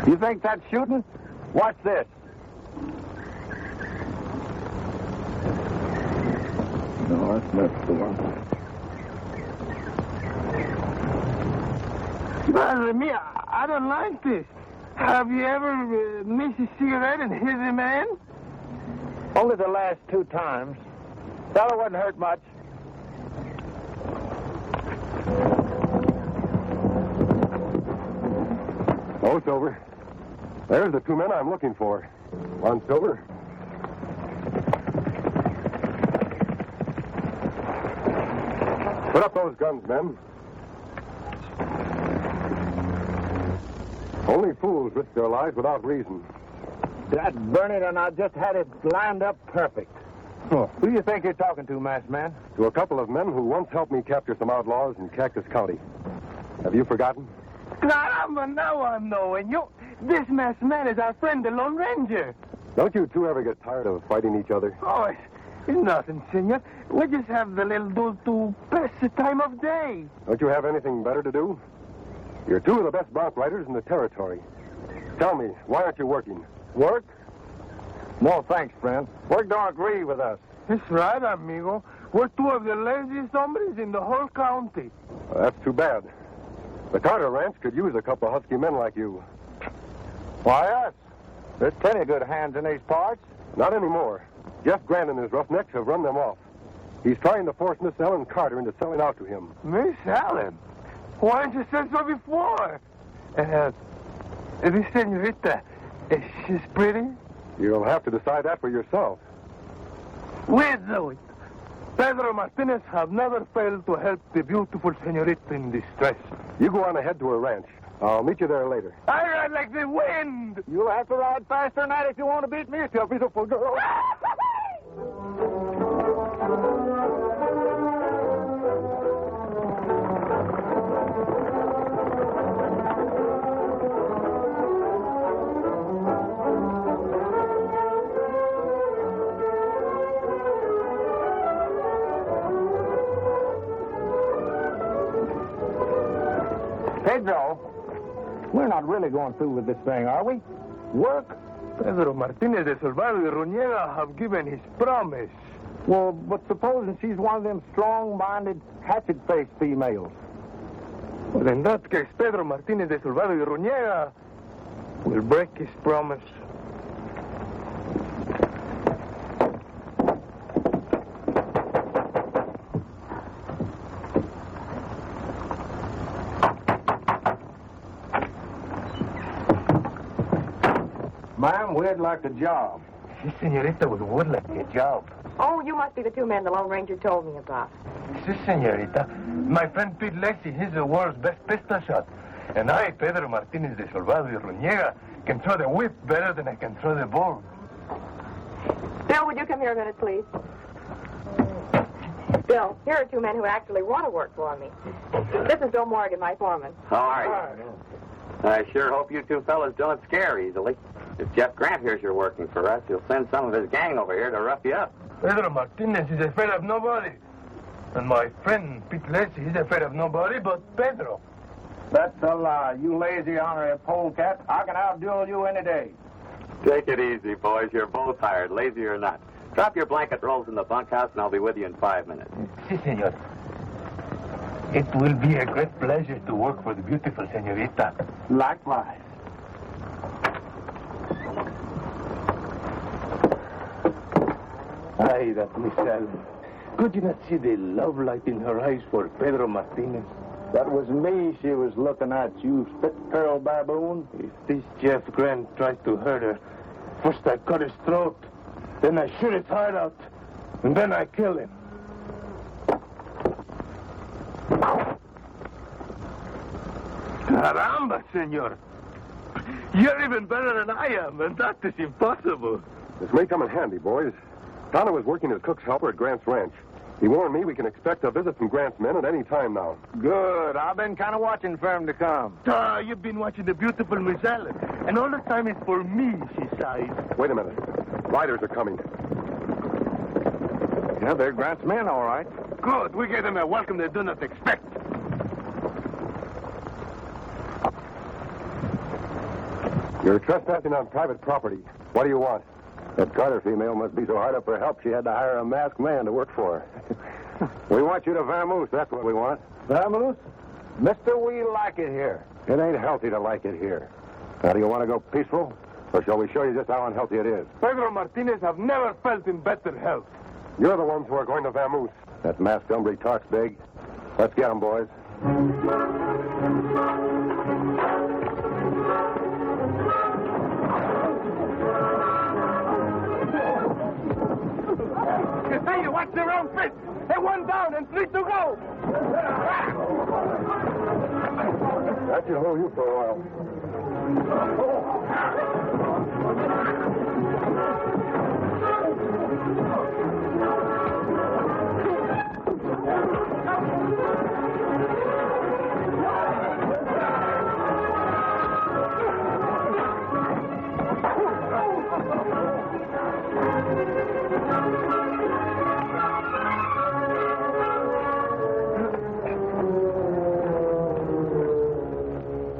You think that's shooting? Watch this. No, that's not the one. Madre mia, I don't like this. Have you ever missed a cigarette and hit a man? Only the last 2 times. Fella wasn't hurt much. Oh, Silver. There's the 2 men I'm looking for. On, Silver. Put up those guns, men. Only fools risk their lives without reason. That Bernard and I just had it lined up perfect. Oh. Who do you think you're talking to, masked man? To a couple of men who once helped me capture some outlaws in Cactus County. Have you forgotten? Caramba, now I'm knowing you. This masked man is our friend, the Lone Ranger. Don't you two ever get tired of fighting each other? Oh, it's nothing, senor. We just have the little dude to pass the time of day. Don't you have anything better to do? You're 2 of the best bronc riders in the territory. Tell me, why aren't you working? Work? No, thanks, friend. Work don't agree with us. That's right, amigo. We're 2 of the laziest hombres in the whole county. Well, that's too bad. The Carter Ranch could use a couple of husky men like you. Why us? There's plenty of good hands in these parts. Not anymore. Jeff Grant and his roughnecks have run them off. He's trying to force Miss Ellen Carter into selling out to him. Miss Ellen? Why didn't you say so before? This senorita, she's pretty? You'll have to decide that for yourself. We'll do it. Pedro Martinez have never failed to help the beautiful senorita in distress. You go on ahead to her ranch. I'll meet you there later. I ride like the wind. You'll have to ride faster than that if you want to beat me, you beautiful girl. Pedro, we're not really going through with this thing, are we? Work? Pedro Martinez de Salvador y Ruñega have given his promise. Well, but supposing she's one of them strong-minded, hatchet-faced females. Well, in that case, Pedro Martinez de Salvador y Ruñega will break his promise. Ma'am, we'd like a job. Si, senorita, we would like a job. Oh, you must be the 2 men the Lone Ranger told me about. Si, senorita. My friend Pete Lacey, he's the world's best pistol shot. And I, Pedro Martinez de Salvador y Ruñega, can throw the whip better than I can throw the ball. Bill, would you come here a minute, please? Bill, here are 2 men who actually want to work for me. This is Bill Morgan, my foreman. How are you? I sure hope you 2 fellas don't scare easily. If Jeff Grant hears you're working for us, he'll send some of his gang over here to rough you up. Pedro Martinez is afraid of nobody. And my friend Pete Lacey, he's afraid of nobody but Pedro. That's a lie. You lazy honorary polecat. I can outduel you any day. Take it easy, boys. You're both hired, lazy or not. Drop your blanket rolls in the bunkhouse, and I'll be with you in 5 minutes. Si, senor. It will be a great pleasure to work for the beautiful senorita. Likewise. say that, Miss Allen. Could you not see the love light in her eyes for Pedro Martinez? That was me she was looking at, you spit-curl baboon. If this Jeff Grant tries to hurt her, first I cut his throat, then I shoot his heart out, and then I kill him. Caramba, senor. You're even better than I am, and that is impossible. This may come in handy, boys. Donna was working as cook's helper at Grant's ranch. He warned me we can expect a visit from Grant's men at any time now. Good. I've been kind of watching for him to come. You've been watching the beautiful Miss Allen, and all the time it's for me, she sighs. Wait a minute. Riders are coming. Yeah, they're Grant's men, all right. Good. We gave them a welcome they do not expect. You're trespassing on private property. What do you want? That Carter female must be so hard up for help she had to hire a masked man to work for her. We want you to vamoose, that's what we want. Vamoose? Mister, we like it here. It ain't healthy to like it here. Now, do you want to go peaceful? Or shall we show you just how unhealthy it is? Pedro Martinez have never felt in better health. You're the ones who are going to vamoose. That masked hombre talks big. Let's get him, boys. Hey, you watch their own feet. Hey, one down and 3 to go. That should hold you for a while.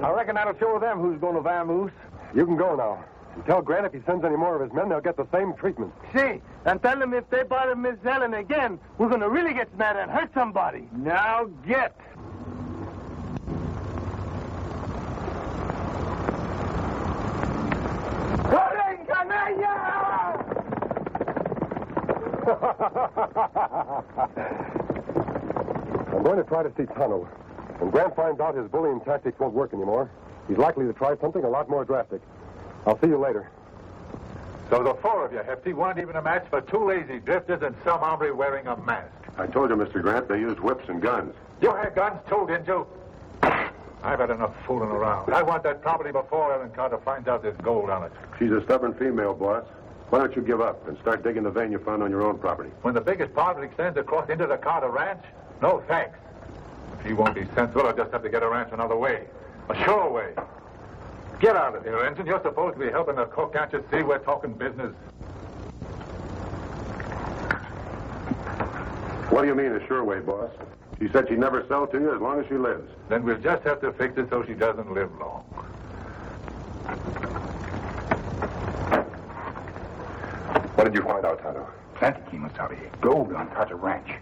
I reckon that'll show them who's going to vamoose. You can go now. And tell Grant if he sends any more of his men, they'll get the same treatment. See, and tell them if they bother Miss Allen again, we're going to really get mad and hurt somebody. Now get. I'm going to try to see Tano. When Grant finds out his bullying tactics won't work anymore, he's likely to try something a lot more drastic. I'll see you later. So the 4 of you, Hefty, weren't even a match for 2 lazy drifters and some hombre wearing a mask. I told you, Mr. Grant, they used whips and guns. You had guns too, didn't you? I've had enough fooling around. I want that property before Ellen Carter finds out there's gold on it. She's a stubborn female, boss. Why don't you give up and start digging the vein you found on your own property? When the biggest part of it extends across into the Carter ranch? No, thanks. If he won't be sensible, I'll just have to get a ranch another way. A sure way. Get out of here, Ensign. You're supposed to be helping the cook. Can't you see we're talking business? What do you mean, a sure way, boss? She said she'd never sell to you as long as she lives. Then we'll just have to fix it so she doesn't live long. What did you find out, Tano? Plenty, Kemosabe. Gold on Carter Ranch.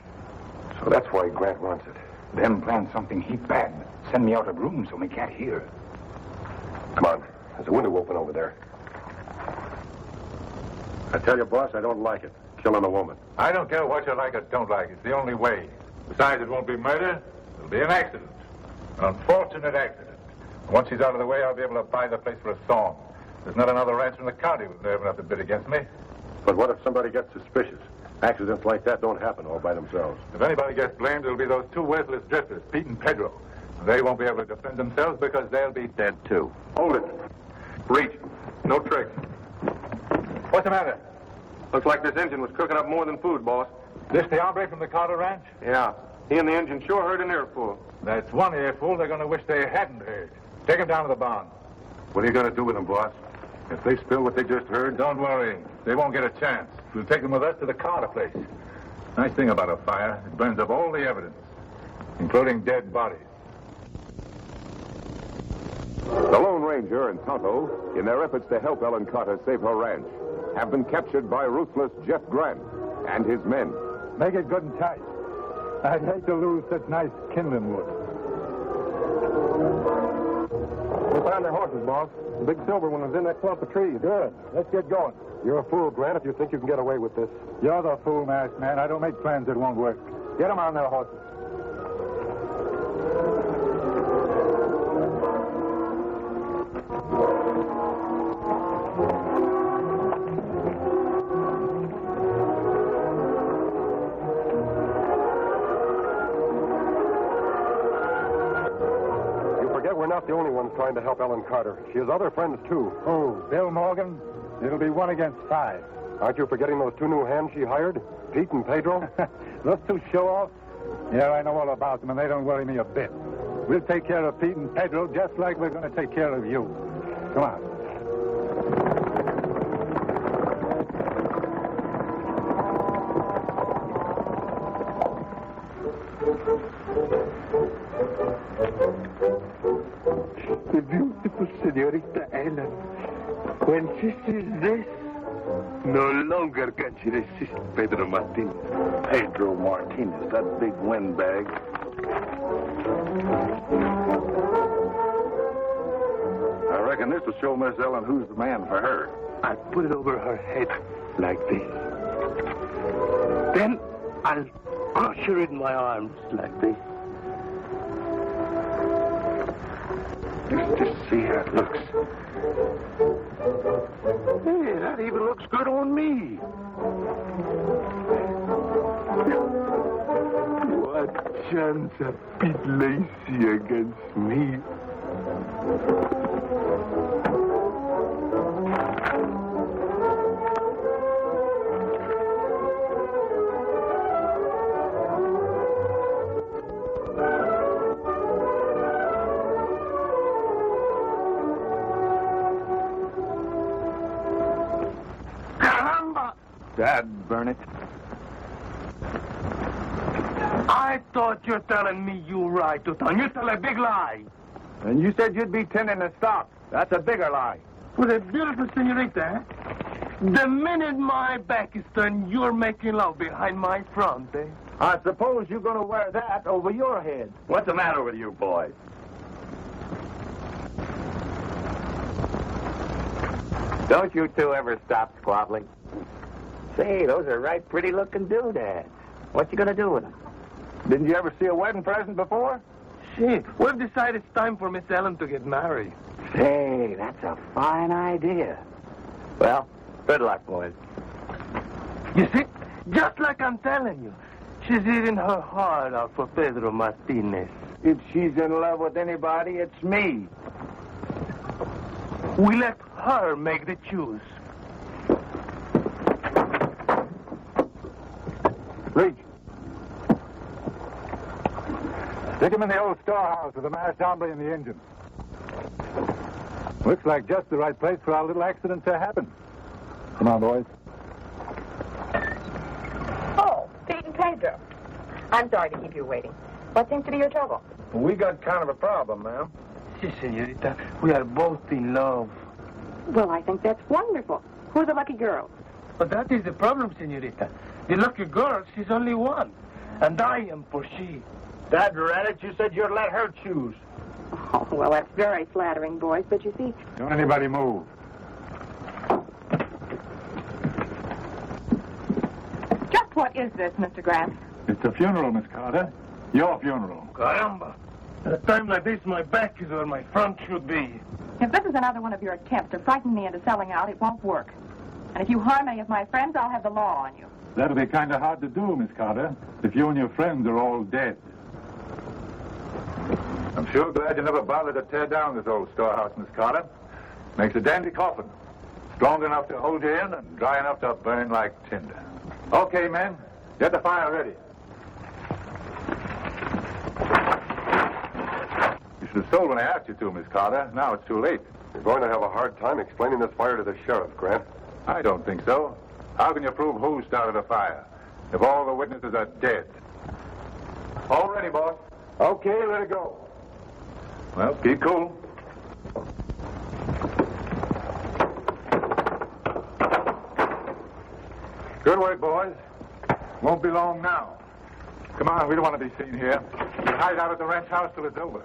So that's why Grant wants it. Them planned something heap bad. Send me out of room so we can't hear. Come on. There's a window open over there. I tell you, boss, I don't like it. Killing a woman. I don't care what you like or don't like. It's the only way. Besides, it won't be murder. It'll be an accident. An unfortunate accident. Once she's out of the way, I'll be able to buy the place for a song. There's not another ranch in the county with nerve enough to bid against me. But what if somebody gets suspicious? Accidents like that don't happen all by themselves. If anybody gets blamed, it'll be those 2 worthless drifters, Pete and Pedro. They won't be able to defend themselves because they'll be dead, too. Hold it. Reach. No tricks. What's the matter? Looks like this engine was cooking up more than food, boss. This the hombre from the Carter Ranch? Yeah. He and the engine sure heard an earful. That's one earful they're going to wish they hadn't heard. Take him down to the barn. What are you going to do with them, boss? If they spill what they just heard... Don't worry. They won't get a chance. We'll take them with us to the Carter place. Nice thing about a fire, it burns up all the evidence, including dead bodies. The Lone Ranger and Tonto, in their efforts to help Ellen Carter save her ranch, have been captured by ruthless Jeff Grant and his men. Make it good and tight. I'd hate to lose such nice kindling wood. We found their horses, boss. The big silver one was in that clump of trees. Good. Let's get going. You're a fool, Grant, if you think you can get away with this. You're the fool, masked man. I don't make plans that won't work. Get them on their horses. We're not the only ones trying to help Ellen Carter. She has other friends, too. Oh, Bill Morgan? It'll be 1 against 5. Aren't you forgetting those 2 new hands she hired? Pete and Pedro? Those 2 show-offs? Yeah, I know all about them, and they don't worry me a bit. We'll take care of Pete and Pedro just like we're going to take care of you. Come on. The beautiful Senorita Ellen, when she sees this, no longer can she resist Pedro Martinez. Pedro Martinez, that big windbag. I reckon this will show Miss Ellen who's the man for her. I'll put it over her head like this. Then I'll crush her in my arms like this. Just see how it looks. Hey, that even looks good on me. What chance of Pete Lacey against me? Dad, burn it. I thought you're telling me you right, Tutan. You tell a big lie. And you said you'd be tending to stop. That's a bigger lie. With a beautiful senorita, eh? The minute my back is turned, you're making love behind my front, eh? I suppose you're going to wear that over your head. What's the matter with you boys? Don't you 2 ever stop squabbling? Say, those are right pretty-looking doodads. What you gonna do with them? Didn't you ever see a wedding present before? Shit, we've decided it's time for Miss Ellen to get married. Say, that's a fine idea. Well, good luck, boys. You see, just like I'm telling you, she's eating her heart out for Pedro Martinez. If she's in love with anybody, it's me. We let her make the choose. Reid. Stick him in the old storehouse with the masked hombre in the engine. Looks like just the right place for our little accident to happen. Come on, boys. Oh, Pete and Pedro. I'm sorry to keep you waiting. What seems to be your trouble? We got kind of a problem, ma'am. Si, senorita. We are both in love. Well, I think that's wonderful. Who's the lucky girl? But that is the problem, senorita. The lucky girl, she's only one. And I am for she. Dad, Reid, you said you'd let her choose. Oh, well, that's very flattering, boys, but you see... Don't anybody move. Just what is this, Mr. Grant? It's a funeral, Miss Carter. Your funeral. Caramba. At a time like this, my back is where my front should be. If this is another one of your attempts to frighten me into selling out, it won't work. And if you harm any of my friends, I'll have the law on you. That'll be kind of hard to do, Miss Carter, if you and your friends are all dead. I'm sure glad you never bothered to tear down this old storehouse, Miss Carter. Makes a dandy coffin. Strong enough to hold you in and dry enough to burn like tinder. Okay, men. Get the fire ready. You should have sold when I asked you to, Miss Carter. Now it's too late. You're going to have a hard time explaining this fire to the sheriff, Grant. I don't think so. How can you prove who started the fire if all the witnesses are dead? All ready, boss. Okay, let it go. Well, keep cool. Good work, boys. Won't be long now. Come on, we don't want to be seen here. We hide out at the ranch house till it's over.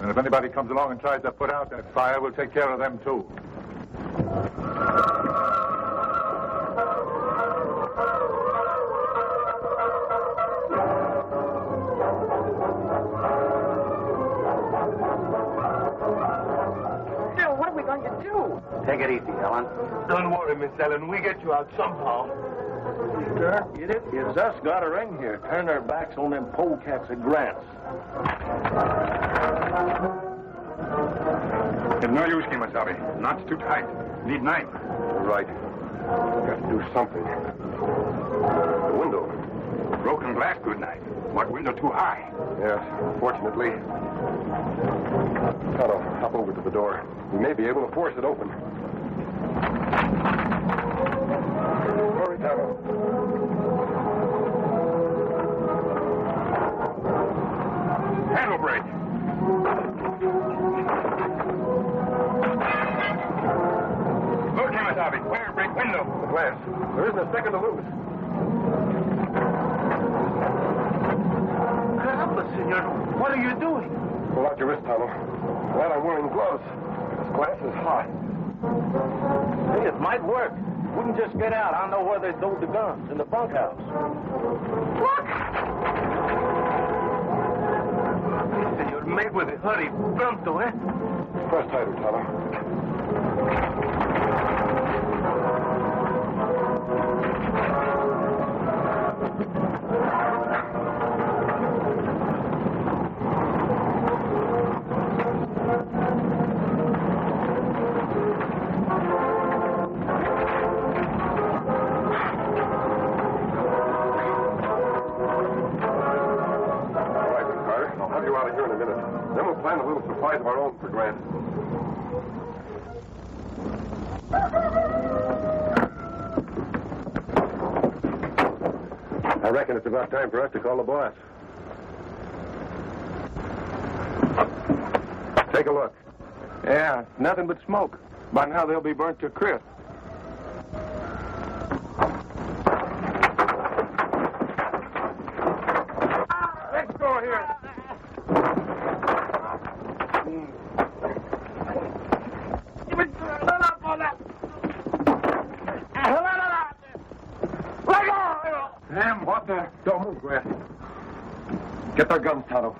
And if anybody comes along and tries to put out that fire, we'll take care of them, too. Bill, what are we going to do? Take it easy, Ellen. Don't worry, Miss Ellen. We get you out somehow. Sir, it's us got a ring here. Turn our backs on them polecats at Grant's. It's no use, Kimasabi. Knots too tight. Need knife. Right. Got to do something. The window. Broken glass, good knife. What window too high? Yes, fortunately. Tonto, hop over to the door. We may be able to force it open. Hurry, Tonto. Handle brake. Look, Kimasabi. Fire brake window. The glass. There isn't a second to lose. Caramba, senor. What are you doing? Pull out your wrist, Tonto. Glad I'm wearing gloves. This glass is hot. Hey, it might work. We can just get out. I know where they stowed the guns, in the bunkhouse. Look! Senor, make with it. Hurry. Pronto, eh? Press tighter, Tonto. Plan a little supplies of our own for Grant. I reckon it's about time for us to call the boss. Take a look. Yeah, nothing but smoke. By now they'll be burnt to a crisp. Let's go here. Sam, what the? Don't move, Grant. Get their guns, Tonto.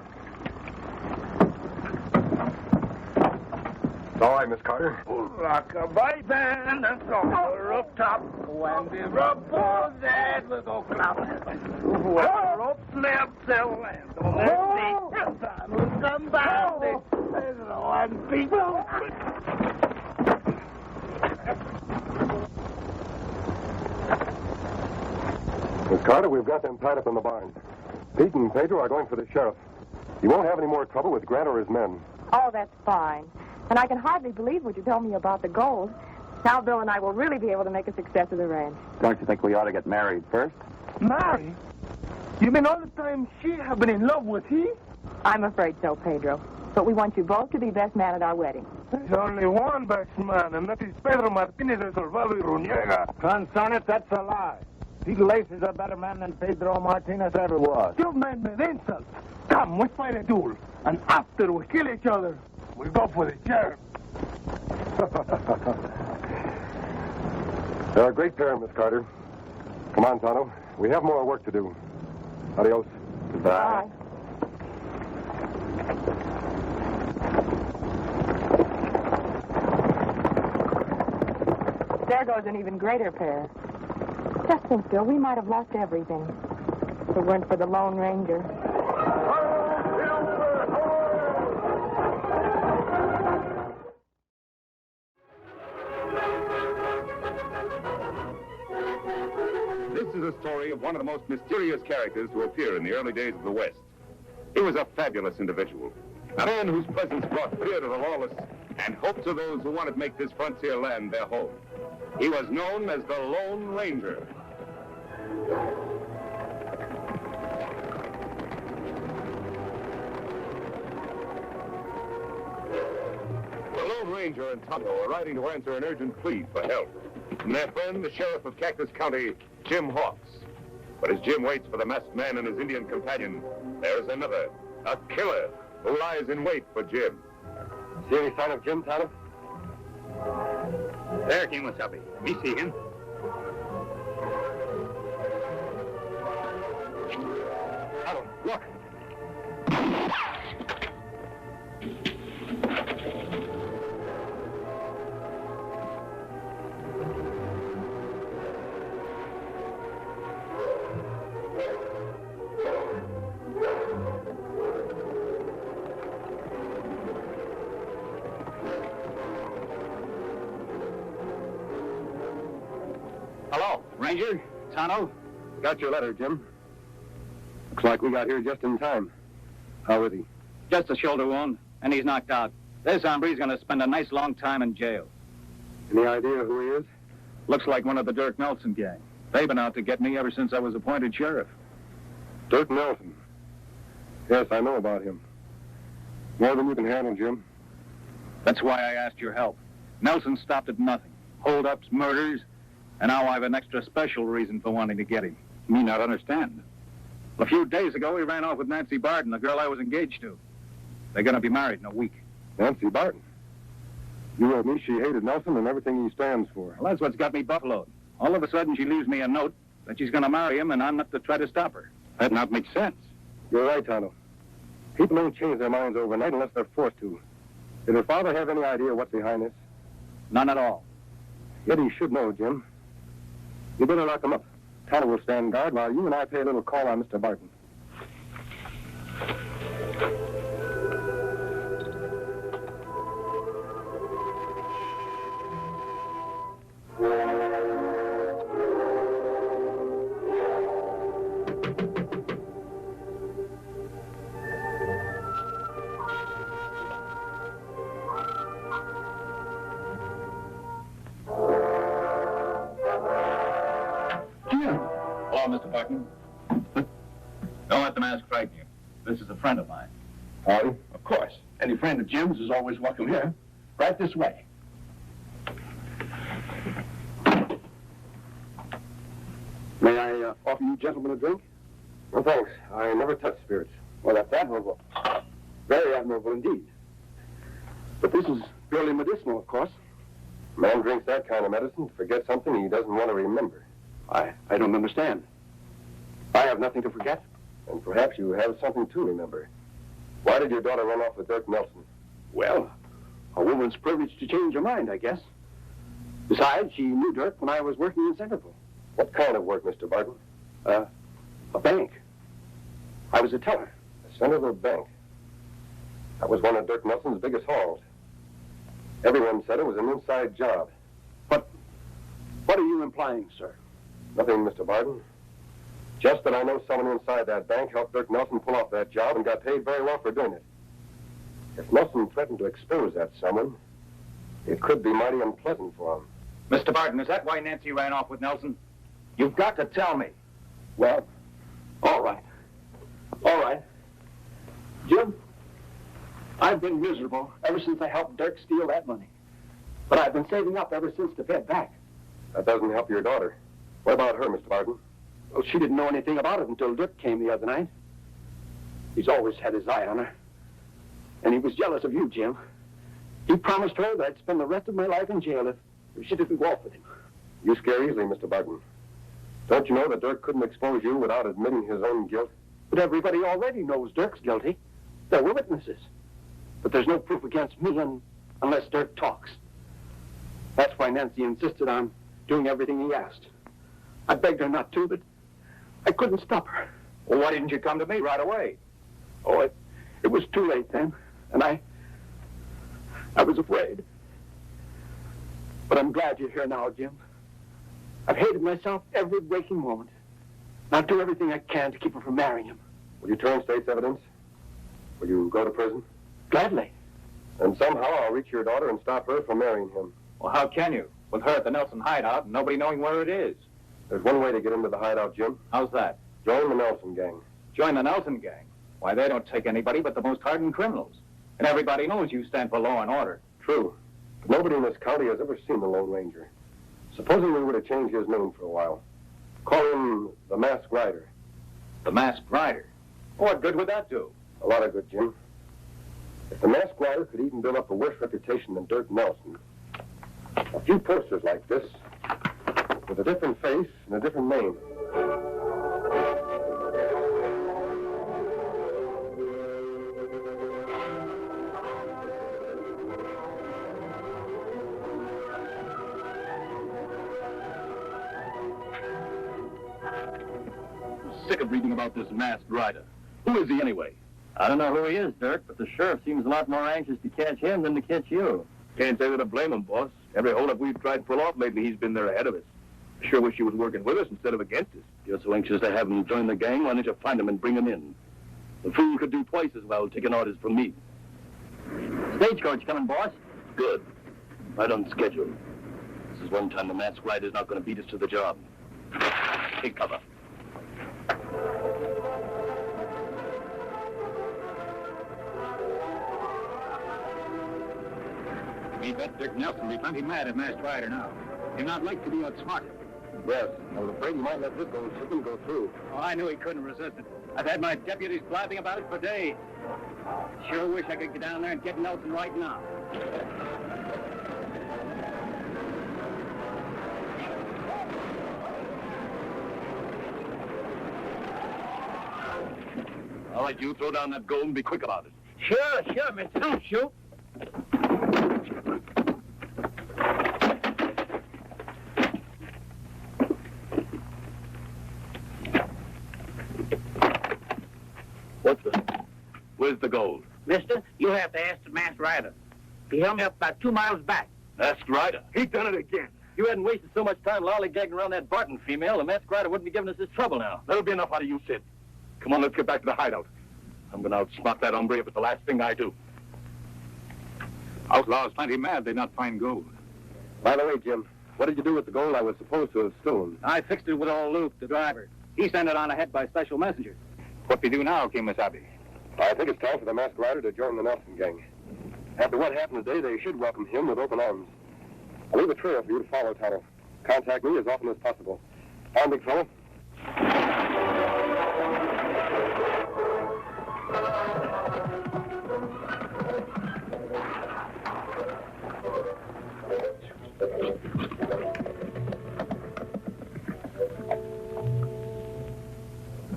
It's all right, Miss Carter. Rock-a-bye band and on the rooftop. When the rub pulls that little cloud. Well, rope slips and land on their feet. The sun will come down. There's no one people. Miss Carter, we've got them tied up in the barn. Pete and Pedro are going for the sheriff. You won't have any more trouble with Grant or his men. Oh, that's fine. And I can hardly believe what you told me about the gold. Now Bill and I will really be able to make a success of the ranch. Don't you think we ought to get married first? Marry? You mean all the time she have been in love with he? I'm afraid so, Pedro. But we want you both to be best man at our wedding. There's only one best man, and that is Pedro Martinez de Salvador y Ruñega. Concern it, that's a lie. Pete Lace is a better man than Pedro Martinez ever was. You made me the insult. Come, we fight a duel. And after we kill each other, we go for the sheriff. They're a great pair, Miss Carter. Come on, Tonto. We have more work to do. Adios. Bye. There goes an even greater pair. Just think, Bill, we might have lost everything if it weren't for the Lone Ranger. This is a story of one of the most mysterious characters to appear in the early days of the West. He was a fabulous individual, a man whose presence brought fear to the lawless and hope to those who wanted to make this frontier land their home. He was known as the Lone Ranger. The Lone Ranger and Tonto are riding to answer an urgent plea for help from their friend, the sheriff of Cactus County, Jim Hawks. But as Jim waits for the masked man and his Indian companion, there is another, a killer, who lies in wait for Jim. See any sign of Jim, Tonto? There, Kimasabi. Me see him. Tonto, look. Hello, Ranger. Tonto. Got your letter, Jim. Looks like we got here just in time. How is he? Just a shoulder wound, and he's knocked out. This hombre's going to spend a nice long time in jail. Any idea who he is? Looks like one of the Dirk Nelson gang. They've been out to get me ever since I was appointed sheriff. Dirk Nelson. Yes, I know about him. More than you can handle, Jim. That's why I asked your help. Nelson stopped at nothing. Hold-ups, murders, and now I have an extra special reason for wanting to get him. You may not understand. A few days ago, he ran off with Nancy Barton, the girl I was engaged to. They're going to be married in a week. Nancy Barton? You told me she hated Nelson and everything he stands for. Well, that's what's got me buffaloed. All of a sudden, she leaves me a note that she's going to marry him, and I'm not to try to stop her. That not makes sense. You're right, Tonto. People don't change their minds overnight unless they're forced to. Did her father have any idea what's behind this? None at all. Yet he should know, Jim. You better lock him up. Tonto will stand guard while you and I pay a little call on Mr. Barton. Hello, Mr. Barton. Don't let the mask frighten you. This is a friend of mine. Howdy. Of course. Any friend of Jim's is always welcome here. Right this way. May I offer you gentlemen a drink? No, thanks. I never touch spirits. Well, that's admirable. Very admirable indeed. But this is purely medicinal, of course. Man drinks that kind of medicine to forget something he doesn't want to remember. I don't understand. I have nothing to forget. And perhaps you have something to remember. Why did your daughter run off with Dirk Nelson? Well, a woman's privilege to change her mind, I guess. Besides, she knew Dirk when I was working in Centerville. What kind of work, Mr. Barton? A bank. I was a teller. The Centerville Bank. That was one of Dirk Nelson's biggest hauls. Everyone said it was an inside job. What are you implying, sir? Nothing, Mr. Barton. Just that I know someone inside that bank helped Dirk Nelson pull off that job and got paid very well for doing it. If Nelson threatened to expose that someone, it could be mighty unpleasant for him. Mr. Barton, is that why Nancy ran off with Nelson? You've got to tell me. Well, all right. All right. Jim, I've been miserable ever since I helped Dirk steal that money. But I've been saving up ever since to pay it back. That doesn't help your daughter. What about her, Mr. Barton? Well, she didn't know anything about it until Dirk came the other night. He's always had his eye on her. And he was jealous of you, Jim. He promised her that I'd spend the rest of my life in jail if she didn't go off with him. You scare easily, Mr. Barton. Don't you know that Dirk couldn't expose you without admitting his own guilt? But everybody already knows Dirk's guilty. There were witnesses. But there's no proof against me unless Dirk talks. That's why Nancy insisted on doing everything he asked. I begged her not to, but I couldn't stop her. Well, why didn't you come to me right away? Oh, it was too late then, and I was afraid. But I'm glad you're here now, Jim. I've hated myself every waking moment. I'll do everything I can to keep her from marrying him. Will you turn state's evidence? Will you go to prison? Gladly. And somehow I'll reach your daughter and stop her from marrying him. Well, how can you? With her at the Nelson hideout and nobody knowing where it is. There's one way to get into the hideout, Jim. How's that? Join the Nelson gang. Join the Nelson gang? Why, they don't take anybody but the most hardened criminals. And everybody knows you stand for law and order. True. But nobody in this county has ever seen the Lone Ranger. Supposing we were to change his name for a while. Call him the Masked Rider. The Masked Rider? What good would that do? A lot of good, Jim. If the masked rider could even build up a worse reputation than Dirk Nelson, a few posters like this, with a different face and a different name. Sick of reading about this masked rider. Who is he anyway? I don't know who he is, Dirk, but the sheriff seems a lot more anxious to catch him than to catch you. Can't say that I blame him, boss. Every holdup we've tried to pull off lately, he's been there ahead of us. Sure wish he was working with us instead of against us. You're so anxious to have him join the gang, why don't you find him and bring him in? The fool could do twice as well taking orders from me. Stagecoach coming, boss. Good. Right on schedule. This is one time the masked rider's not going to beat us to the job. Take cover. Me bet Dirk Nelson be plenty mad at masked rider now. He'll not like to be outsmarted. Yes, I was afraid he might let this old chicken go through. Oh, I knew he couldn't resist it. I've had my deputies blabbing about it for days. Sure wish I could get down there and get Nelson right now. All right, you throw down that gold and be quick about it. Sure, mister. Don't shoot. Where's the gold? Mister, you have to ask the masked rider. He held me up about 2 miles back. Masked rider? He done it again. You hadn't wasted so much time lollygagging around that Barton female, the masked rider wouldn't be giving us this trouble now. That'll be enough out of you, Sid. Come on, let's get back to the hideout. I'm going to outsmart that hombre if it's the last thing I do. Outlaw's plenty mad they not find gold. By the way, Jim, what did you do with the gold I was supposed to have stolen? I fixed it with old Luke, the driver. He sent it on ahead by special messenger. What we do now, Kimasabi? I think it's time for the masked rider to join the Nelson gang. After what happened today, they should welcome him with open arms. I'll leave a trail for you to follow, Toro. Contact me as often as possible. On, big fellow.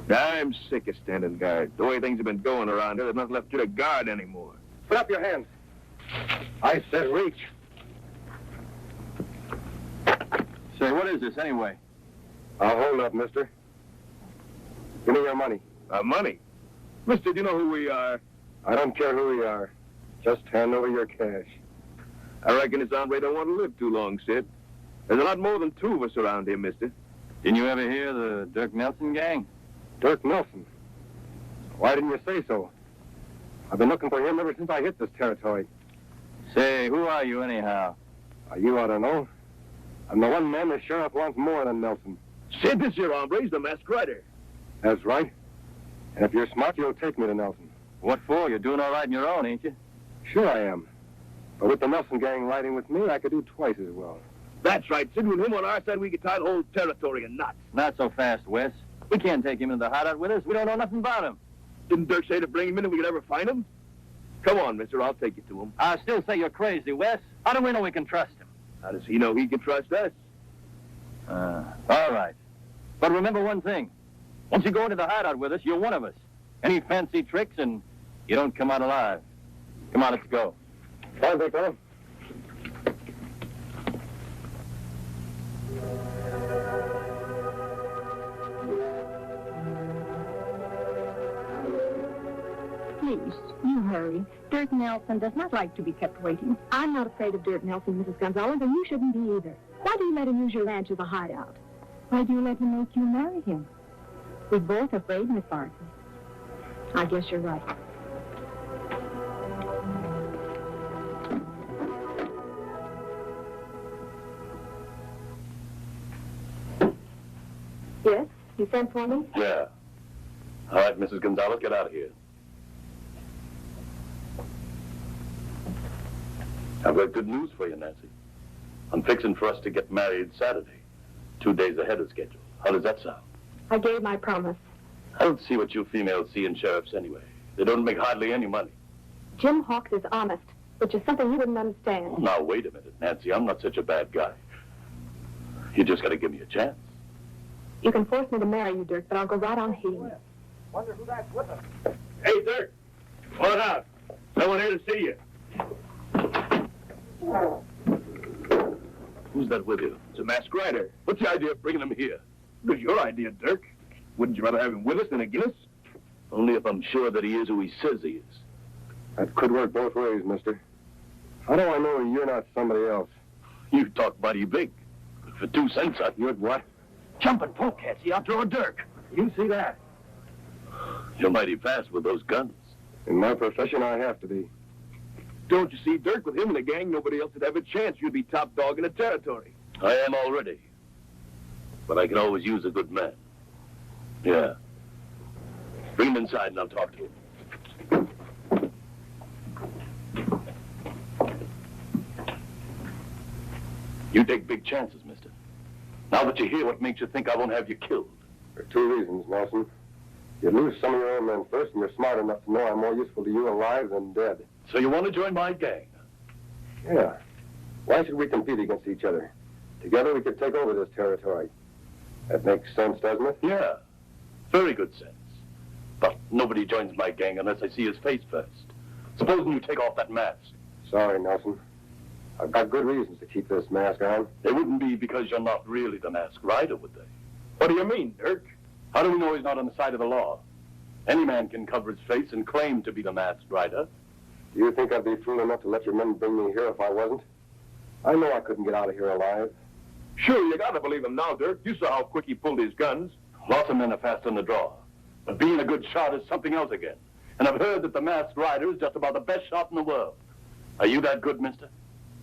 I'm sick of standing guard. The way things have been going around here, there's nothing left to the guard anymore. Put up your hands. I said reach. Say, what is this anyway? I'll hold up, mister. Give me your money. Money? Mister, do you know who we are? I don't care who we are. Just hand over your cash. I reckon this hombre don't want to live too long, Sid. There's a lot more than 2 of us around here, mister. Didn't you ever hear the Dirk Nelson gang? Dirk Nelson? Why didn't you say so? I've been looking for him ever since I hit this territory. Say, who are you anyhow? You ought to know. I'm the one man the sheriff wants more than Nelson. Sid, this here hombre's the masked rider. That's right. And if you're smart, you'll take me to Nelson. What for? You're doing all right on your own, ain't you? Sure I am. But with the Nelson gang riding with me, I could do twice as well. That's right, Sid. With him on our side, we could tie the whole territory in knots. Not so fast, Wes. We can't take him into the hideout with us. We don't know nothing about him. Didn't Dirk say to bring him in if we could ever find him? Come on, mister. I'll take you to him. I still say you're crazy, Wes. How do we know we can trust him? How does he know he can trust us? All right. But remember one thing. Once you go into the hideout with us, you're one of us. Any fancy tricks, and you don't come out alive. Come on, let's go. Fine, big fellow. Please, you hurry. Dirk Nelson does not like to be kept waiting. I'm not afraid of Dirk Nelson, Mrs. Gonzalez, and you shouldn't be either. Why do you let him use your ranch as a hideout? Why do you let him make you marry him? We're both afraid, Miss Barton. I guess you're right. Yes? You sent for me? Yeah. All right, Mrs. Gonzalez, get out of here. I've got good news for you, Nancy. I'm fixing for us to get married Saturday, 2 days ahead of schedule. How does that sound? I gave my promise. I don't see what you females see in sheriffs anyway. They don't make hardly any money. Jim Hawks is honest, which is something you wouldn't understand. Oh, now, wait a minute, Nancy. I'm not such a bad guy. You just got to give me a chance. You can force me to marry you, Dirk, but I'll go right on hating you. Wonder who that's with us. Hey, Dirk. Pull it out. Someone here to see you. Who's that with you? It's a masked rider. What's the idea of bringing him here? It was your idea, Dirk. Wouldn't you rather have him with us than against us? Only if I'm sure that he is who he says he is. That could work both ways, mister. How do I know you're not somebody else? You talk mighty big. But for 2 cents, you'd what? Jumping polecats, he outdraw Dirk. You see that? You're mighty fast with those guns. In my profession, I have to be. Don't you see, Dirk, with him in the gang, nobody else would have a chance. You'd be top dog in the territory. I am already. But I can always use a good man. Yeah. Bring him inside and I'll talk to him. You take big chances, mister. Now that you're here, what makes you think I won't have you killed? For 2 reasons, Nelson. You lose some of your own men first, and you're smart enough to know I'm more useful to you alive than dead. So you want to join my gang? Yeah. Why should we compete against each other? Together we could take over this territory. That makes sense, doesn't it? Yeah. Very good sense. But nobody joins my gang unless I see his face first. Supposing you take off that mask. Sorry, Nelson. I've got good reasons to keep this mask on. They wouldn't be because you're not really the masked rider, would they? What do you mean, Dirk? How do we know he's not on the side of the law? Any man can cover his face and claim to be the masked rider. Do you think I'd be fool enough to let your men bring me here if I wasn't? I know I couldn't get out of here alive. Sure, you gotta believe him now, Dirk. You saw how quick he pulled his guns. Lots of men are fast on the draw. But being a good shot is something else again. And I've heard that the masked rider is just about the best shot in the world. Are you that good, mister?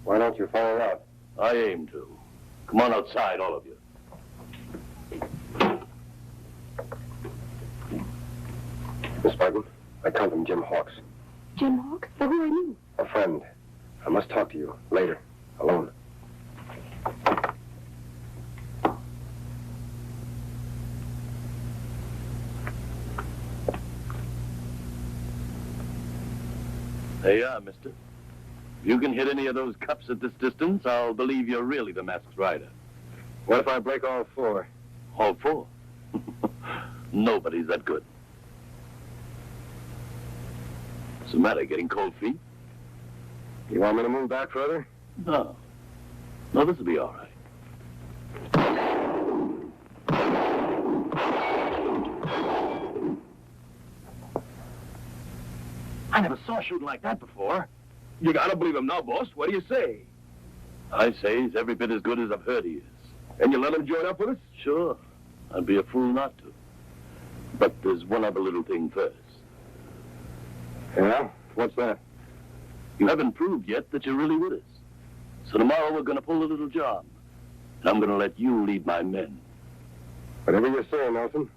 Why don't you find out? I aim to. Come on outside, all of you. Miss Martin, I come from Jim Hawks. Jim Hawks? So who are you? A friend. I must talk to you later, alone. There you are, mister. If you can hit any of those cups at this distance, I'll believe you're really the masked rider. What if I break all 4? All 4? Nobody's that good. What's the matter, getting cold feet? You want me to move back further? No. No, this'll be all right. I never saw shooting like that before. You gotta believe him now, boss. What do you say? I say he's every bit as good as I've heard he is. And you let him join up with us? Sure. I'd be a fool not to. But there's one other little thing first. Yeah? What's that? You haven't proved yet that you're really with us. So tomorrow we're going to pull a little job. And I'm going to let you lead my men. Whatever you say, Nelson.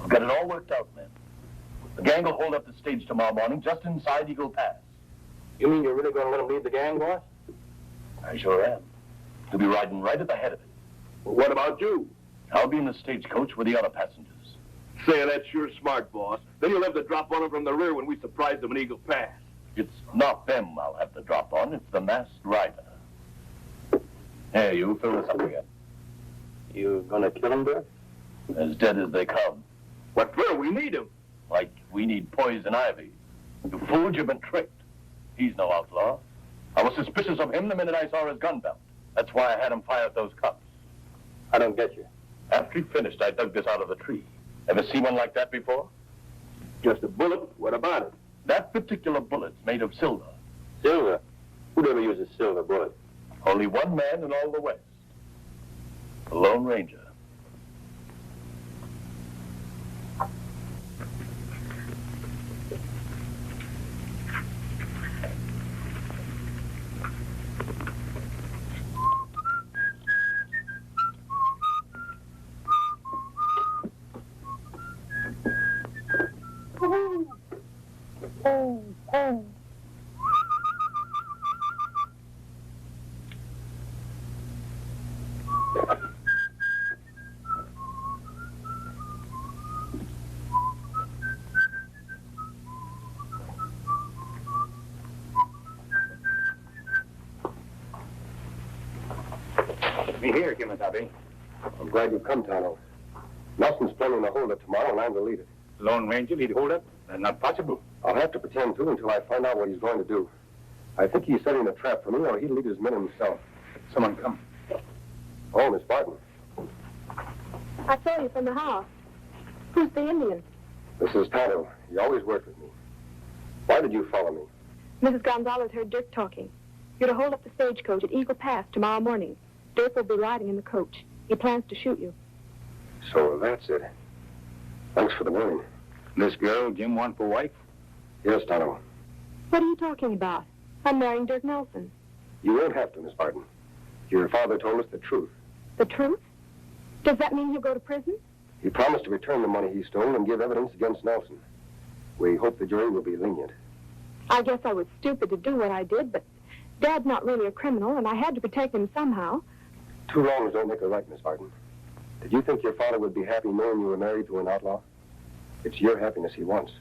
I've got it all worked out, men. The gang will hold up the stage tomorrow morning just inside Eagle Pass. You mean you're really going to let him lead the gang, boss? I sure am. He'll be riding right at the head of it. Well, what about you? I'll be in the stagecoach with the other passengers. Say, that's sure smart, boss. Then you'll have the drop on him from the rear when we surprise them in Eagle Pass. It's not them I'll have the drop on. It's the masked rider. Here, you fill this up again. You gonna kill him, Dirk? As dead as they come. What for? We need him. Like we need poison ivy. You fooled, you've been tricked. He's no outlaw. I was suspicious of him the minute I saw his gun belt. That's why I had him fire at those cops. I don't get you. After he finished, I dug this out of the tree. Ever see one like that before? Just a bullet? What about it? That particular bullet's made of silver. Silver? Who'd ever use a silver bullet? Only one man in all the West. The Lone Ranger. Me here, Kimasabi. I'm glad you've come, Tano. Nelson's planning to hold it tomorrow, and I'm to lead it. Lone Ranger lead hold up? That's not possible. I'll have to pretend to until I find out what he's going to do. I think he's setting a trap for me, or he'd lead his men himself. Someone come. Oh, Miss Barton. I saw you from the house. Who's the Indian? This is Tano. He always worked with me. Why did you follow me? Mrs. Gonzalez heard Dirk talking. You're to hold up the stagecoach at Eagle Pass tomorrow morning. Dirk will be riding in the coach. He plans to shoot you. So that's it. Thanks for the warning. This girl Jim want for wife? Yes, Tano. What are you talking about? I'm marrying Dirk Nelson. You won't have to, Miss Barton. Your father told us the truth. The truth? Does that mean he'll go to prison? He promised to return the money he stole and give evidence against Nelson. We hope the jury will be lenient. I guess I was stupid to do what I did, but Dad's not really a criminal, and I had to protect him somehow. Two wrongs don't make a right, Miss Barton. Did you think your father would be happy knowing you were married to an outlaw? It's your happiness he wants.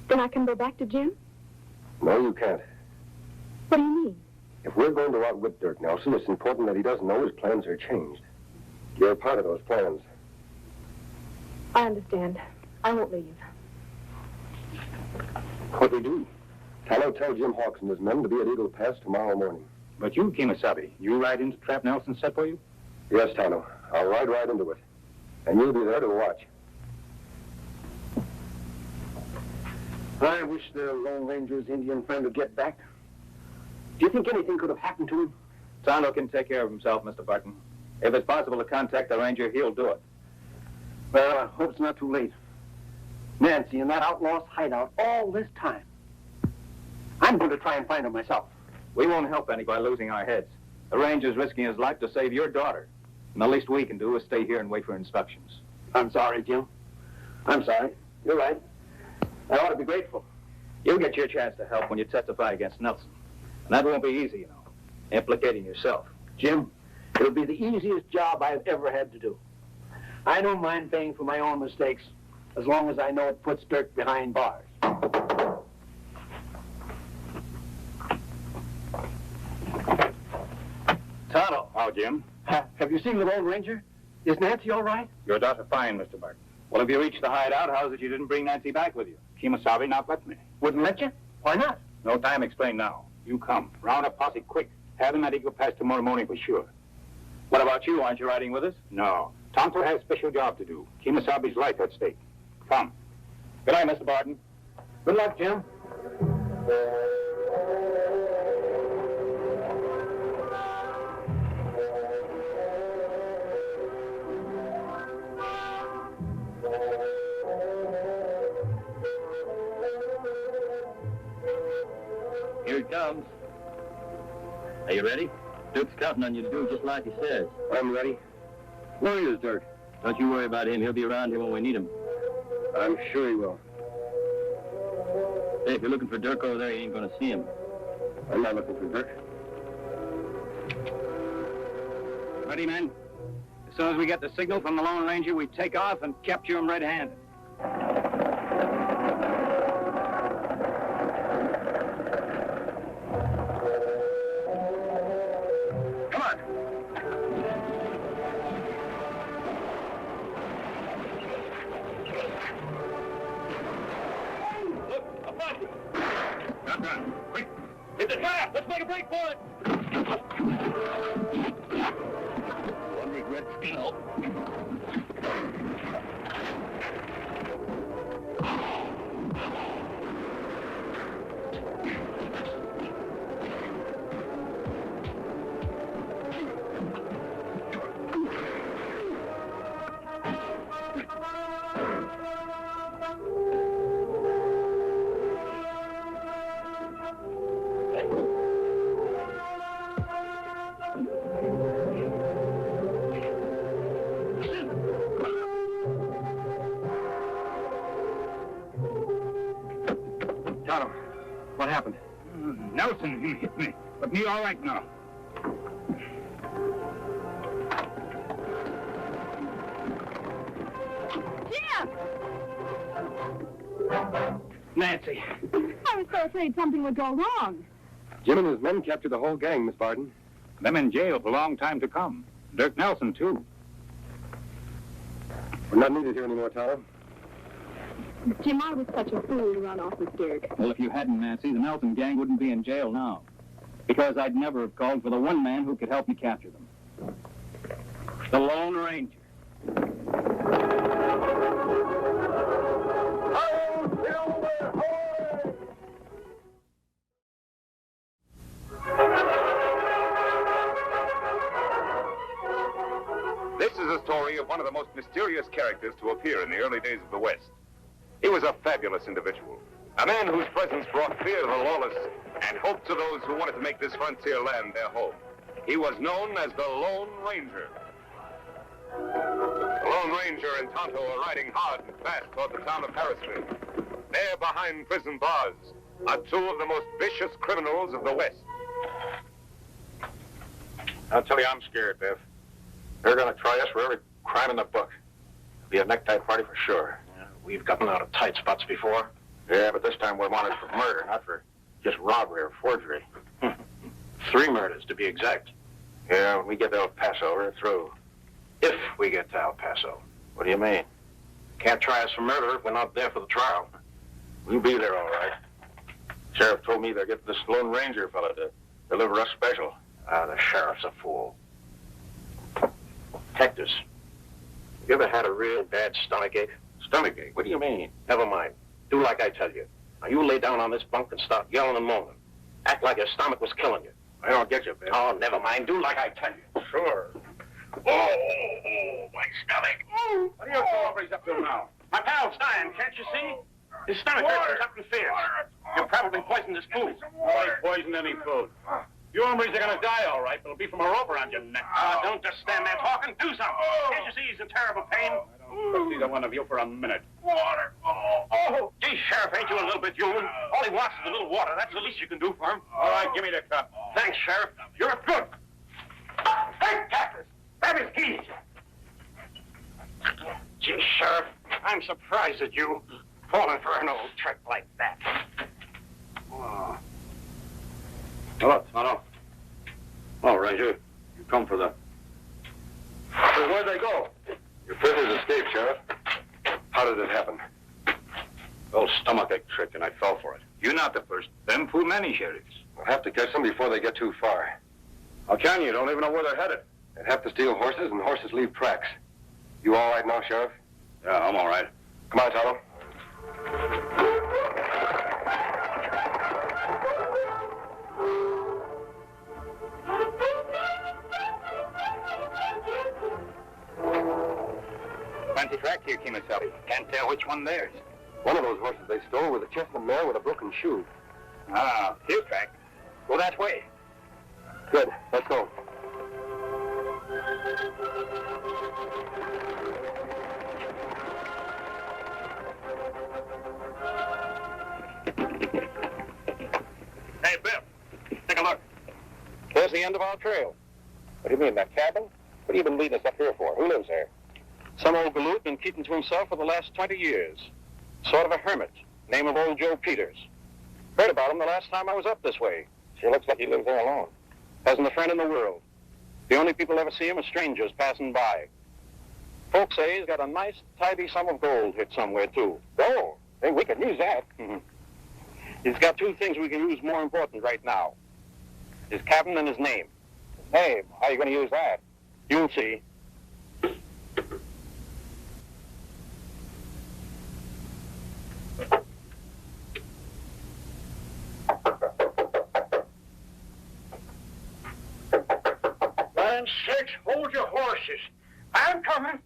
Then I can go back to Jim? No, you can't. What do you mean? If we're going to outwit Dirk Nelson, it's important that he doesn't know his plans are changed. You're a part of those plans. I understand. I won't leave. What do we do? Tano, tell Jim Hawks and his men to be at Eagle Pass tomorrow morning. But you, Kimasabi, you ride into the trap Nelson set for you? Yes, Tano. I'll ride right into it. And you'll be there to watch. I wish the Lone Ranger's Indian friend would get back. Do you think anything could have happened to him? Tano can take care of himself, Mr. Barton. If it's possible to contact the ranger, he'll do it. Well, I hope it's not too late. Nancy in that outlaw's hideout all this time. I'm going to try and find her myself. We won't help any by losing our heads. The ranger's risking his life to save your daughter. And the least we can do is stay here and wait for instructions. I'm sorry, Jim. I'm sorry. You're right. I ought to be grateful. You'll get your chance to help when you testify against Nelson. And that won't be easy, you know, implicating yourself. Jim, it'll be the easiest job I've ever had to do. I don't mind paying for my own mistakes, as long as I know it puts Dirk behind bars. Tano. How, Jim? Have you seen the Lone Ranger? Is Nancy all right? Your daughter fine, Mr. Barton. Well, if you reached the hideout, how's it you didn't bring Nancy back with you? Kimasabi not let me. Wouldn't let you? Why not? No time explain now. You come. Round up posse quick. Have them at Eagle Pass tomorrow morning for sure. What about you? Aren't you riding with us? No. Tonto has a special job to do. Kimasabi's life at stake. Come. Good night, Mr. Barton. Good luck, Jim. Here it comes. Are you ready? Dirk's counting on you to do just like he says. I'm ready. Where is Dirk? Don't you worry about him. He'll be around here when we need him. I'm sure he will. Hey, if you're looking for Dirk over there, you ain't going to see him. I'm not looking for Dirk. Ready, men? As soon as we get the signal from the Lone Ranger, we take off and capture him red-handed. Quick! It's a trap! Let's make a break for it! One regret still. Toro, what happened? Nelson, he hit me. But me all right now. Jim! Nancy. I was so afraid something would go wrong. Jim and his men captured the whole gang, Miss Barton. Them in jail for a long time to come. Dirk Nelson, too. We're not needed here anymore, Toro. Jim, I was such a fool to run off with Dirk. Well, if you hadn't, Nancy, the Nelson gang wouldn't be in jail now. Because I'd never have called for the one man who could help me capture them. The Lone Ranger. This is a story of one of the most mysterious characters to appear in the early days of the West. He was a fabulous individual, a man whose presence brought fear to the lawless and hope to those who wanted to make this frontier land their home. He was known as the Lone Ranger. The Lone Ranger and Tonto are riding hard and fast toward the town of Harrisville. There, behind prison bars, are two of the most vicious criminals of the West. I'll tell you, I'm scared, Biff. They're going to try us for every crime in the book. It'll be a necktie party for sure. We've gotten out of tight spots before. Yeah, but this time we're wanted for murder, not for just robbery or forgery. 3 murders, to be exact. Yeah, when we get to El Paso, we're through. If we get to El Paso. What do you mean? Can't try us for murder if we're not there for the trial. We'll be there, all right. Sheriff told me they're getting this Lone Ranger fella to deliver us special. The sheriff's a fool. Hector's, you ever had a real bad stomachache? Stomachache? What do you mean? Never mind. Do like I tell you. Now, you lay down on this bunk and start yelling and moaning. Act like your stomach was killing you. I don't get you, Bill. Oh, never mind. Do like I tell you. Sure. Oh, my stomach. What are you two hombres up to now? My pal's dying, can't you see? His stomach hurts up and fierce. You probably poisoned his food. I poisoned any food. You hombres are going to die, all right, but it'll be from a rope around your neck. Don't just stand there talking. Do something. Can't you see he's in terrible pain? I don't see either one of you for a minute. Water. Oh. Gee, Sheriff, ain't you a little bit human? All he wants is a little water. That's the least you can do for him. All right, give me the cup. Thanks, Sheriff. You're good. Hey, Cactus, grab his keys. Gee, Sheriff, I'm surprised at you falling for an old trick like that. Oh. Hello, Tonto. Oh, Ranger, you come for the... So where'd they go? Your prisoners escaped, Sheriff. How did it happen? Old stomachache trick, and I fell for it. You're not the first. Them fool many sheriffs. We'll have to catch them before they get too far. How can you? Don't even know where they're headed. They'd have to steal horses, and horses leave tracks. You all right now, Sheriff? Yeah, I'm all right. Come on, Tonto. Fancy track here, Kemosabe. Can't tell which one theirs. One of those horses they stole was a chestnut mare with a broken shoe. Ah, his track. Go that way. Good. Let's go. Hey, Biff. Take a look. There's the end of our trail. What do you mean, that cabin? What have you been leading us up here for? Who lives there? Some old galoot been keeping to himself for the last 20 years. Sort of a hermit. Name of old Joe Peters. Heard about him the last time I was up this way. Sure looks like he lives there alone. Hasn't a friend in the world. The only people ever see him are strangers passing by. Folks say he's got a nice, tidy sum of gold hid somewhere, too. Gold? Hey, we could use that. He's got 2 things we can use more important right now. His cabin and his name. His name? How are you going to use that? You'll see. Land sakes, hold your horses. I'm coming.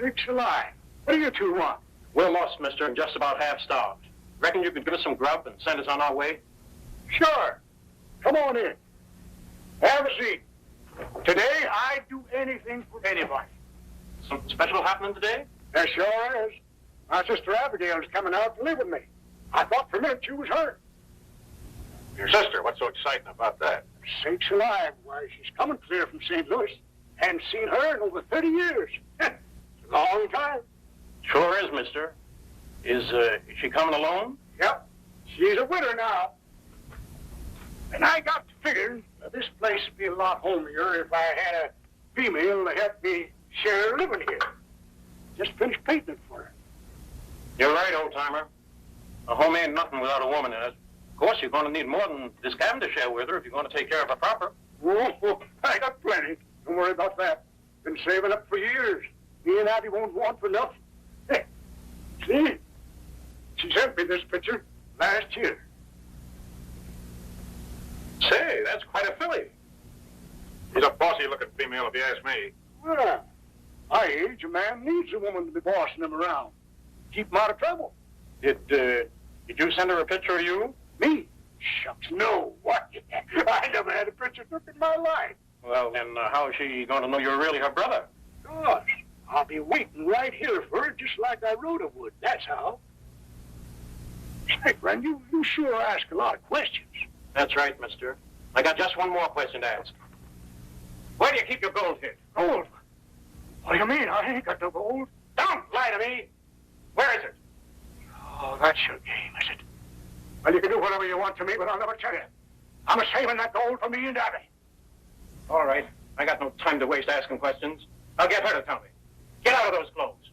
Sakes alive. What do you two want? We're lost, mister, and just about half starved. Reckon you could give us some grub and send us on our way? Sure. Come on in. Have a seat. Today, I'd do anything for anybody. Something special happening today? There sure is. My sister Abigail's coming out to live with me. I thought for a minute she was hurt. Your sister? What's so exciting about that? Sakes alive. Why, she's coming clear from St. Louis. Haven't seen her in over 30 years. It's a long time. Sure is, mister. Is she coming alone? Yep. She's a widow now. And I got to figuring this place would be a lot homelier if I had a female to help me share living here. Just finished painting it for her. You're right, old-timer. A home ain't nothing without a woman in it. Of course, you're going to need more than this cabin to share with her if you're going to take care of her proper. Oh, I got plenty. Don't worry about that. Been saving up for years. Me and Abby won't want for nothing. Hey, see? She sent me this picture last year. Say, that's quite a filly. She's a bossy-looking female, if you ask me. Well, my age, a man needs a woman to be bossing him around. Keep him out of trouble. Did you send her a picture of you? Me? Shucks, no. What? I never had a picture took in my life. Well, then how is she going to know you're really her brother? Gosh, I'll be waiting right here for her just like I wrote it would. That's how. Say, friend, you sure ask a lot of questions. That's right, mister. I got just one more question to ask. Where do you keep your gold hid? Gold? What do you mean? I ain't got no gold. Don't lie to me. Where is it? Oh, that's your game, is it? Well, you can do whatever you want to me, but I'll never tell you. I'm saving that gold for me and Abby. All right. I got no time to waste asking questions. I'll get her to tell me. Get out of those clothes.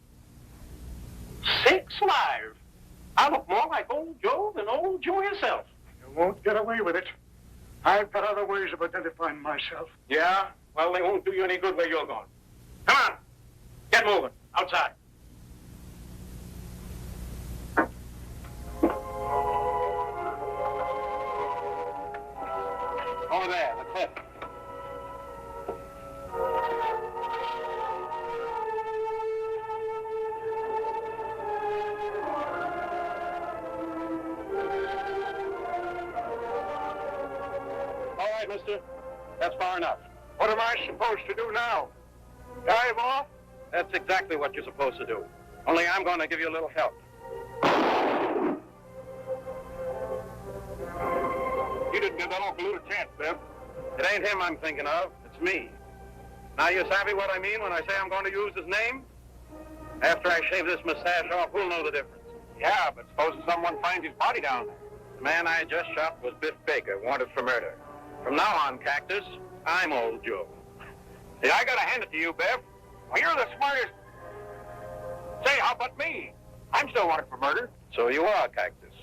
Sakes alive. I look more like old Joe than old Joe himself. You won't get away with it. I've got other ways of identifying myself. Yeah? Well, they won't do you any good where you're going. Come on. Get moving. Outside. Over there, the cliff. All right, mister. That's far enough. What am I supposed to do now? Dive off? That's exactly what you're supposed to do. Only I'm going to give you a little help. You didn't give that Uncle Lou a chance, Biff. It ain't him I'm thinking of. It's me. Now, you savvy what I mean when I say I'm going to use his name? After I shave this mustache off, who'll know the difference? Yeah, but supposing someone finds his body down there. The man I just shot was Biff Baker, wanted for murder. From now on, Cactus, I'm old Joe. See, I gotta hand it to you, Biff. Well, you're the smartest. Say, how about me? I'm still wanted for murder. So you are, Cactus.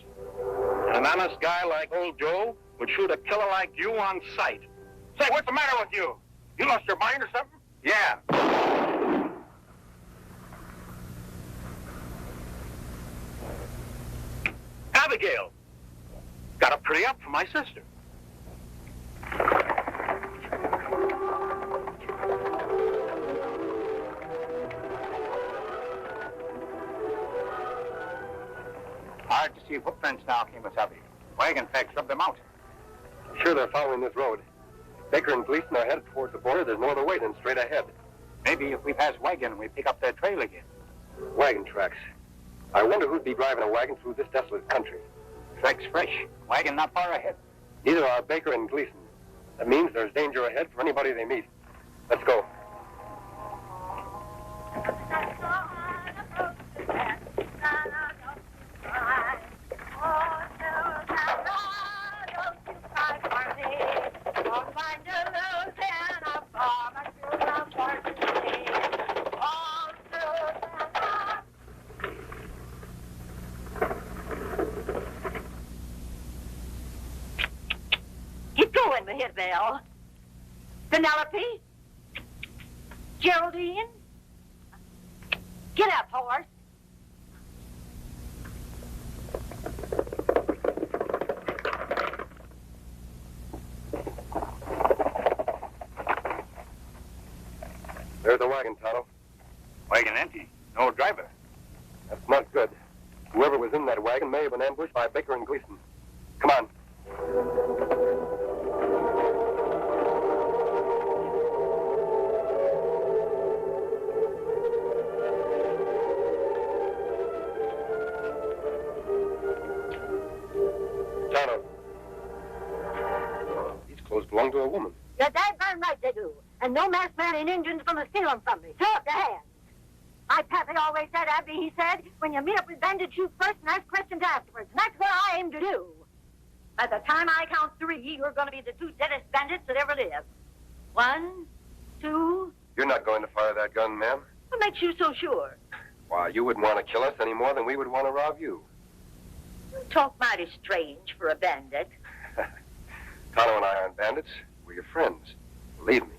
An honest guy like old Joe would shoot a killer like you on sight. Say, what's the matter with you? You lost your mind or something? Yeah. Abigail. Got a pretty up for my sister. Hard to see footprints now, Kimasabi. Wagon tracks rubbed them out. Sure, they're following this road. Baker and Gleason are headed towards the border. There's no other way than straight ahead. Maybe if we pass Wagon, we pick up their trail again. Wagon tracks. I wonder who'd be driving a wagon through this desolate country. Tracks fresh. Wagon not far ahead. Neither are Baker and Gleason. That means there's danger ahead for anybody they meet. Let's go. Keep going, Mahitville. Penelope? Geraldine? Get up, horse. There's the wagon, Tonto. Wagon empty. No driver. That's not good. Whoever was in that wagon may have been ambushed by Baker and Gleason. Come on. Tonto. These clothes belong to a woman. You're daggone right they do. And no masked man in Indians gonna steal them from me. Throw up your hands. My pappy always said, Abby, he said, when you meet up with bandits, shoot first and ask questions afterwards. And that's what I aim to do. By the time I count 3, me you're going to be the two deadest bandits that ever lived. 1, 2... You're not going to fire that gun, ma'am. What makes you so sure? Why, you wouldn't want to kill us any more than we would want to rob you. You talk mighty strange for a bandit. Tonto and I aren't bandits. We're your friends. Believe me.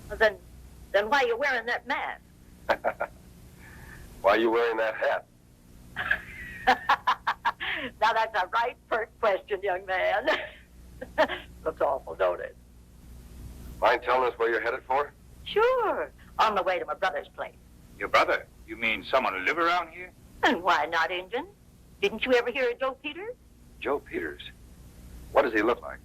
Well, then why are you wearing that mask? Why are you wearing that hat? Now, that's a right pert question, young man. Looks awful, don't it? Mind telling us where you're headed for? Sure. On the way to my brother's place. Your brother? You mean someone who live around here? And why not, Injun? Didn't you ever hear of Joe Peters? Joe Peters. What does he look like?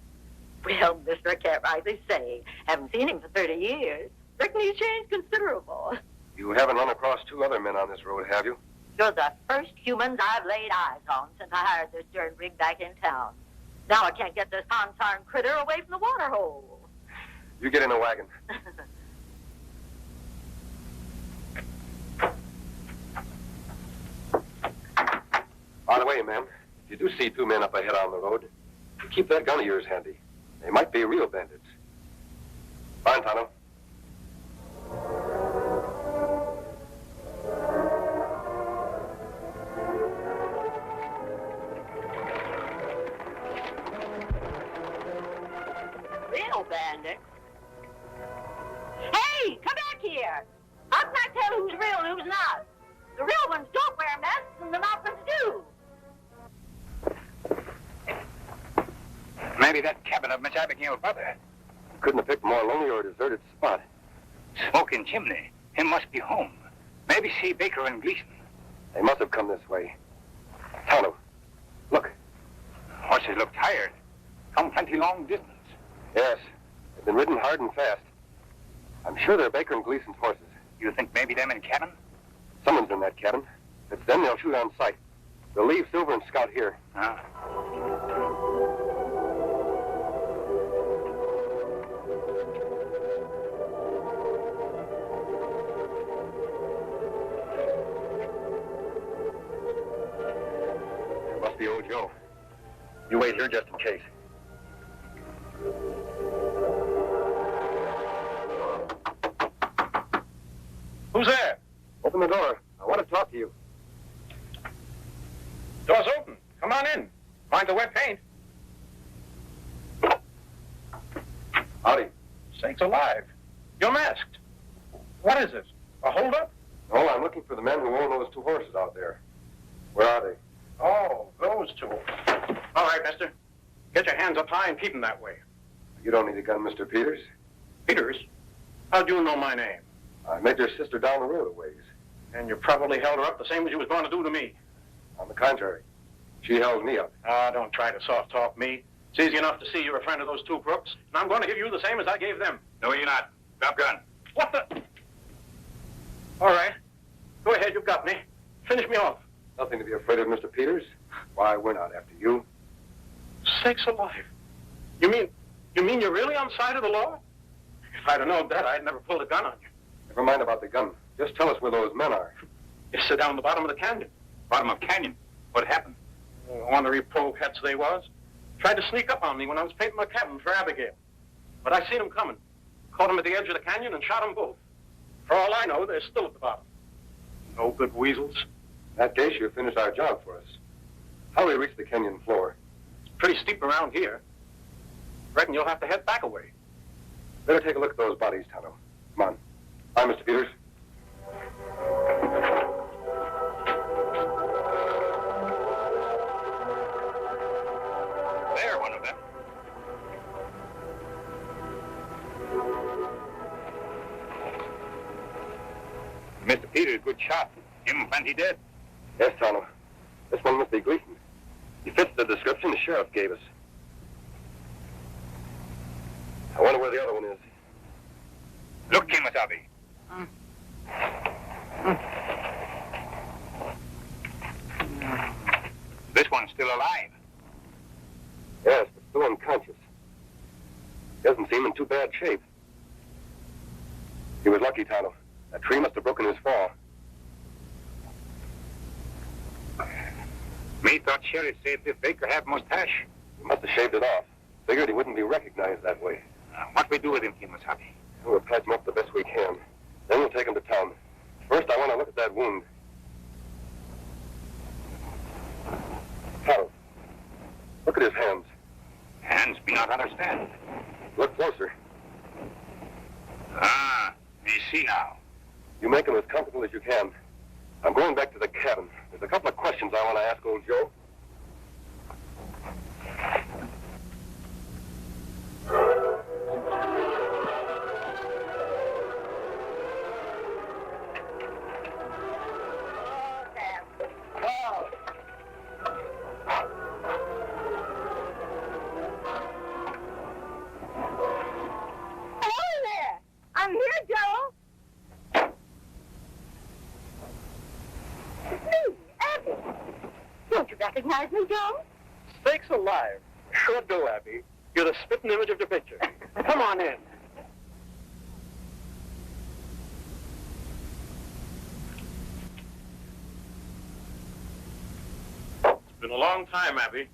Well, mister, I can't rightly say. Haven't seen him for 30 years. Reckon he's changed considerable. You haven't run across 2 other men on this road, have you? You're the first humans I've laid eyes on since I hired this darn rig back in town. Now I can't get this consarn critter away from the water hole. You get in the wagon. By the way, ma'am, if you do see 2 men up ahead on the road, keep that gun of yours handy. They might be real bandits. Fine, Tonto. Real bandit? Hey, come back here. How can I tell who's real and who's not? The real ones don't wear masks and the not ones do. Maybe that cabin of Miss Abigail's brother. Couldn't have picked a more lonely or deserted spot. Smoking chimney. Him must be home. Maybe see Baker and Gleason. They must have come this way. Tonto, look. Horses look tired. Come plenty long distance. Yes, they've been ridden hard and fast. I'm sure they're Baker and Gleason's horses. You think maybe them in cabin? Someone's in that cabin. If it's them, they'll shoot on sight. They'll leave Silver and Scout here. Ah. It must be old Joe. You wait here just in case. Who's there? Open the door. I want to talk to you. Door's open. Come on in. Mind the wet paint. Howdy. Sakes alive. You're masked. What is this? A holdup? Oh, I'm looking for the men who own those 2 horses out there. Where are they? Oh, those 2. All right, mister. Get your hands up high and keep them that way. You don't need a gun, Mr. Peters. Peters? How'd you know my name? I met your sister down the road a ways. And you probably held her up the same as you was going to do to me. On the contrary, she held me up. Ah, don't try to soft-talk me. It's easy enough to see you're a friend of those 2 crooks, and I'm going to give you the same as I gave them. No, you're not. Drop gun. What the? All right. Go ahead, you've got me. Finish me off. Nothing to be afraid of, Mr. Peters. Why, we're not after you. Sakes alive. You mean you're really on side of the law? If I'd have known that, I'd never pulled a gun on you. Never mind about the gun. Just tell us where those men are. You sit down the bottom of the canyon. Bottom of canyon? What happened? Ornery pokehats they was. Tried to sneak up on me when I was painting my cabin for Abigail. But I seen them coming. Caught them at the edge of the canyon and shot them both. For all I know, they're still at the bottom. No good weasels. In that case, you finished our job for us. How do we reach the canyon floor? It's pretty steep around here. Reckon you'll have to head back a way. Better take a look at those bodies, Tonto. Come on. Hi, Mr. Peters. There, one of them. Mr. Peters, good shot. Him plenty dead. Yes, Tonto. This one must be Gleason. He fits the description the sheriff gave us. I wonder where the other one is. Look, Kimasabi. This one's still alive. Yes, but still unconscious. He doesn't seem in too bad shape. He was lucky, Tonto. That tree must have broken his fall. Me thought Sheriff said this Baker have mustache. He must have shaved it off. Figured he wouldn't be recognized that way. What we do with him, Kimasabi? We'll patch him up the best we can. Then we'll take him to town. First, I want to look at that wound. How? Look at his hands. Hands me not understand. Look closer. Ah, me see now. You make him as comfortable as you can. I'm going back to the cabin. There's a couple of questions I want to ask old Joe. I'm here, Joe. Me, Abby. Don't you recognize me, Joe? Sakes alive. Sure do, Abby. You're the spitting image of the picture. Come on in. It's been a long time, Abby.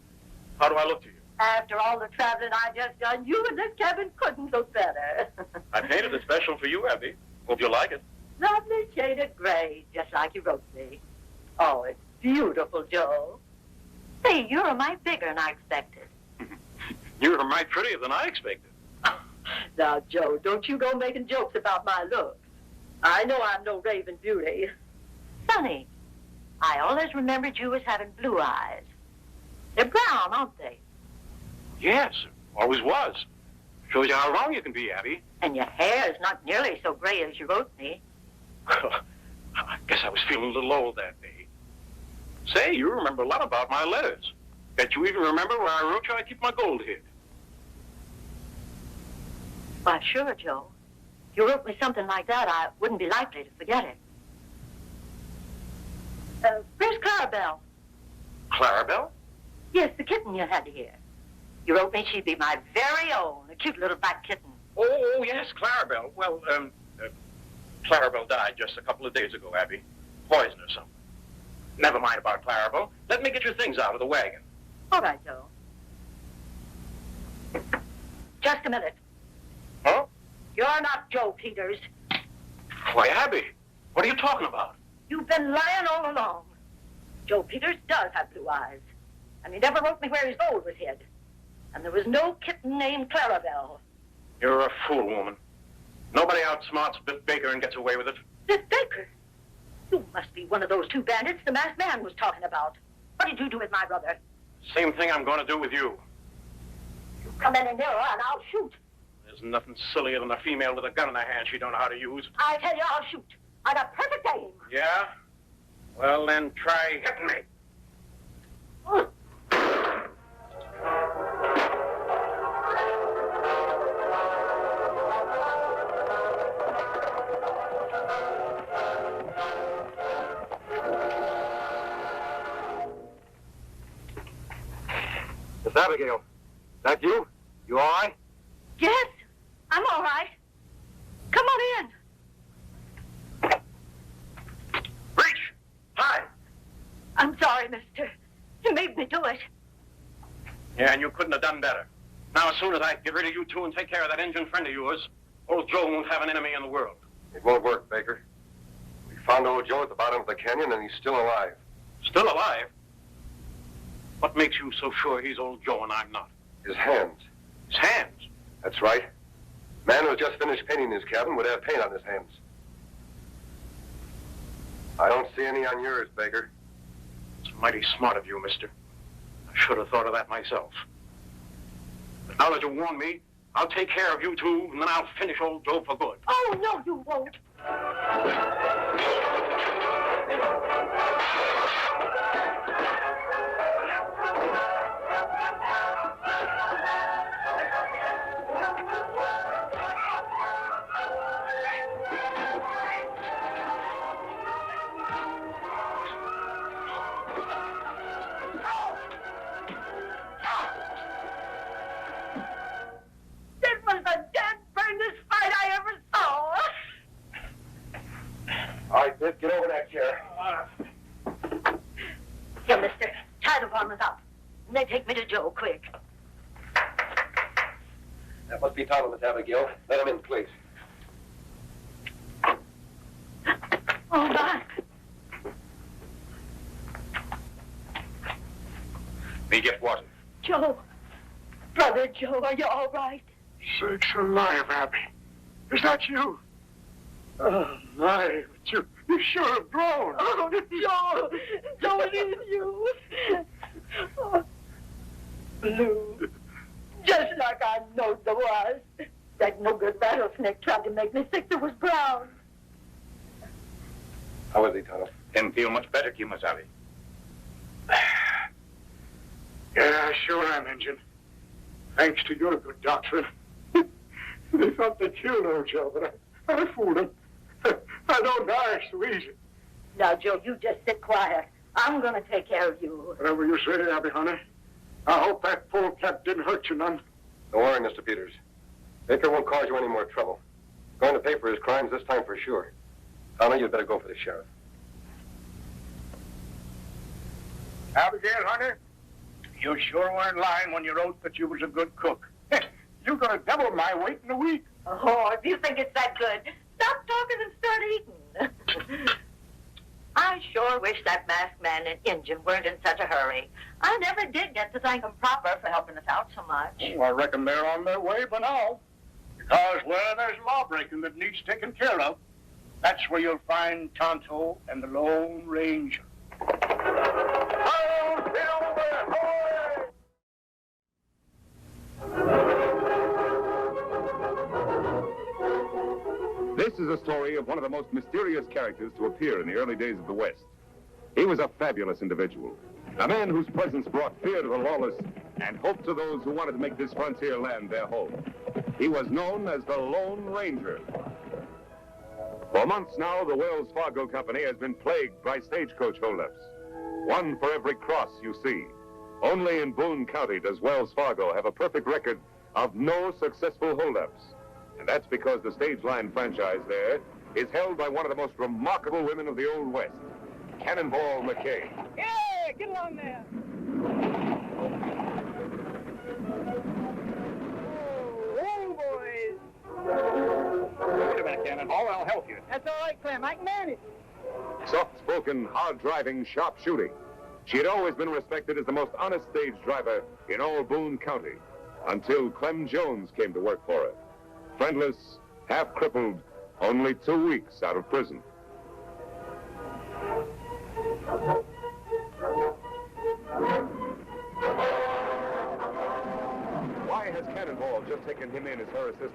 How do I look to you? After all the traveling I just done, you and this cabin couldn't look better. I painted it special for you, Abby. Hope you like it. Lovely shade of gray, just like you wrote me. Oh, it's beautiful, Joe. Say, you're a mite bigger than I expected. You're a mite prettier than I expected. Now, Joe, don't you go making jokes about my looks. I know I'm no raven beauty. Sonny, I always remembered you as having blue eyes. They're brown, aren't they? Yes, always was. Shows you how wrong you can be, Abby. And your hair is not nearly so gray as you wrote me. I guess I was feeling a little old that day. Say, you remember a lot about my letters. Bet you even remember where I wrote you I keep my gold hid. Why, sure, Joe. If you wrote me something like that, I wouldn't be likely to forget it. Where's Clarabelle? Clarabelle? Yes, the kitten you had here. You wrote me she'd be my very own, a cute little black kitten. Oh, yes, Clarabelle. Well, Clarabelle died just a couple of days ago, Abby. Poison or something. Never mind about Clarabelle. Let me get your things out of the wagon. All right, Joe. Just a minute. Huh? You're not Joe Peters. Why, Abby, what are you talking about? You've been lying all along. Joe Peters does have blue eyes. And he never wrote me where his gold was hid. And there was no kitten named Clarabelle. You're a fool, woman. Nobody outsmarts Biff Baker and gets away with it. Biff Baker? You must be one of those two bandits the masked man was talking about. What did you do with my brother? Same thing I'm going to do with you. You come any nearer and I'll shoot. There's nothing sillier than a female with a gun in her hand she don't know how to use. I tell you, I'll shoot. I got perfect aim. Yeah? Well, then try hitting me. Miss Abigail, that you? You all right? Yes, I'm all right. Come on in. Reach! Hi! I'm sorry, mister. You made me do it. Yeah, and you couldn't have done better. Now, as soon as I get rid of you two and take care of that Indian friend of yours, old Joe won't have an enemy in the world. It won't work, Baker. We found old Joe at the bottom of the canyon, and he's still alive. Still alive? What makes you so sure he's old Joe and I'm not? His hands. His hands? That's right. Man who just finished painting his cabin would have paint on his hands. I don't see any on yours, Baker. It's mighty smart of you, mister. I should have thought of that myself. But now that you warned me, I'll take care of you two, and then I'll finish old Joe for good. Oh, no, you won't. All right, Biff, get over that chair. Here, mister. Tie the varmints up. And then take me to Joe, quick. That must be Tom, Miss Abigail. Let him in, please. Oh, my. Me get water. Joe. Brother Joe, are you all right? Sakes alive, Abby. Is that you? Oh, my. You sure have grown. Oh, Joe. Joe, it is you. Oh, Blue. Just like I knowed there was. That no-good rattlesnake tried to make me sick. There was Brown. How is he, Tonto? Him feel much better, Kimasabi. Yeah, I sure am, Injun. Thanks to your good doctrine. They thought they killed old Joe, but I fooled them. I don't die so easy. Now, Joe, you just sit quiet. I'm going to take care of you. Whatever you say, Abby, honey. I hope that polecat didn't hurt you none. Don't worry, Mr. Peters. Baker won't cause you any more trouble. Going to pay for his crimes this time for sure. Tonto, you'd better go for the sheriff. Abigail, honey, you sure weren't lying when you wrote that you was a good cook. You got double my weight in a week. Oh, if you think it's that good, stop talking and start eating. I sure wish that masked man and Injun weren't in such a hurry. I never did get to thank them proper for helping us out so much. Oh, I reckon they're on their way by now. Because where there's lawbreaking that needs taken care of, that's where you'll find Tonto and the Lone Ranger. This is a story of one of the most mysterious characters to appear in the early days of the West. He was a fabulous individual, a man whose presence brought fear to the lawless and hope to those who wanted to make this frontier land their home. He was known as the Lone Ranger. For months now, the Wells Fargo Company has been plagued by stagecoach holdups. One for every cross you see. Only in Boone County does Wells Fargo have a perfect record of no successful holdups. And that's because the stage line franchise there is held by one of the most remarkable women of the Old West, Cannonball McKay. Yeah, get along there. Oh, boys. Wait a minute, Cannonball. I'll help you. That's all right, Clem. I can manage. Soft-spoken, hard-driving, sharp shooting. She had always been respected as the most honest stage driver in all Boone County, until Clem Jones came to work for her. Friendless, half-crippled, only 2 weeks out of prison. Why has Cannonball just taken him in as her assistant?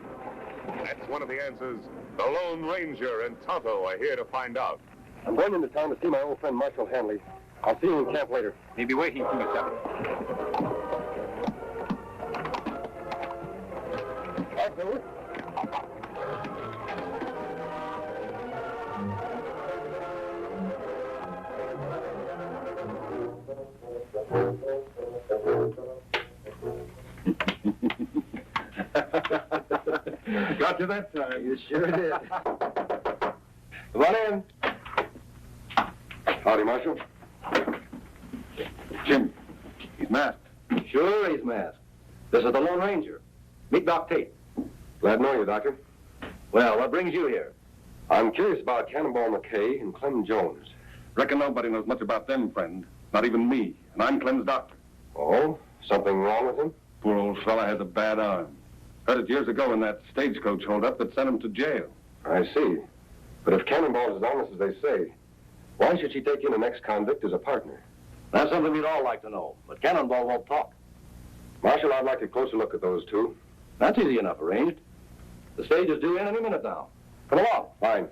That's one of the answers the Lone Ranger and Tonto are here to find out. I'm going into town to see my old friend Marshal Hanley. I'll see you in camp later. He'll be waiting for you, Captain. Got you that time. You sure did. Come on in. Howdy, Marshal. Jim, he's masked. Sure, he's masked. This is the Lone Ranger. Meet Doc Tate. Glad to know you, Doctor. Well, what brings you here? I'm curious about Cannonball McKay and Clem Jones. Reckon nobody knows much about them, friend. Not even me. And I'm Clem's doctor. Oh? Something wrong with him? Poor old fella has a bad arm. Heard it years ago in that stagecoach holdup that sent him to jail. I see. But if Cannonball's as honest as they say, why should she take in an ex-convict as a partner? That's something we'd all like to know, but Cannonball won't talk. Marshal, I'd like a closer look at those two. That's easy enough arranged. The stage is due in any minute now. Come along. Fine.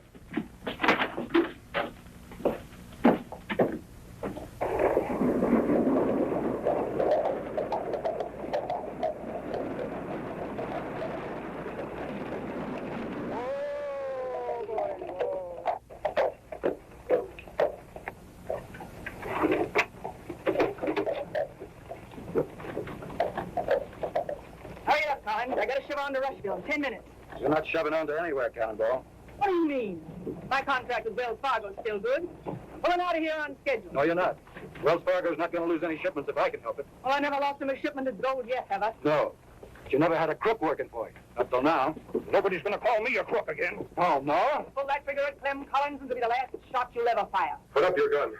Hurry up, Collins. I gotta shove on to Rushville in 10 minutes. You're not shoving on to anywhere, Cannonball. What do you mean? My contract with Wells Fargo's still good. Well, I'm out of here on schedule. No, you're not. Wells Fargo's not going to lose any shipments if I can help it. Well, I never lost him a shipment of gold yet, have I? No. But you never had a crook working for you. Up till now. Nobody's going to call me a crook again. Oh, no? Pull that trigger at Clem Collins, and it'll be the last shot you'll ever fire. Put up your gun.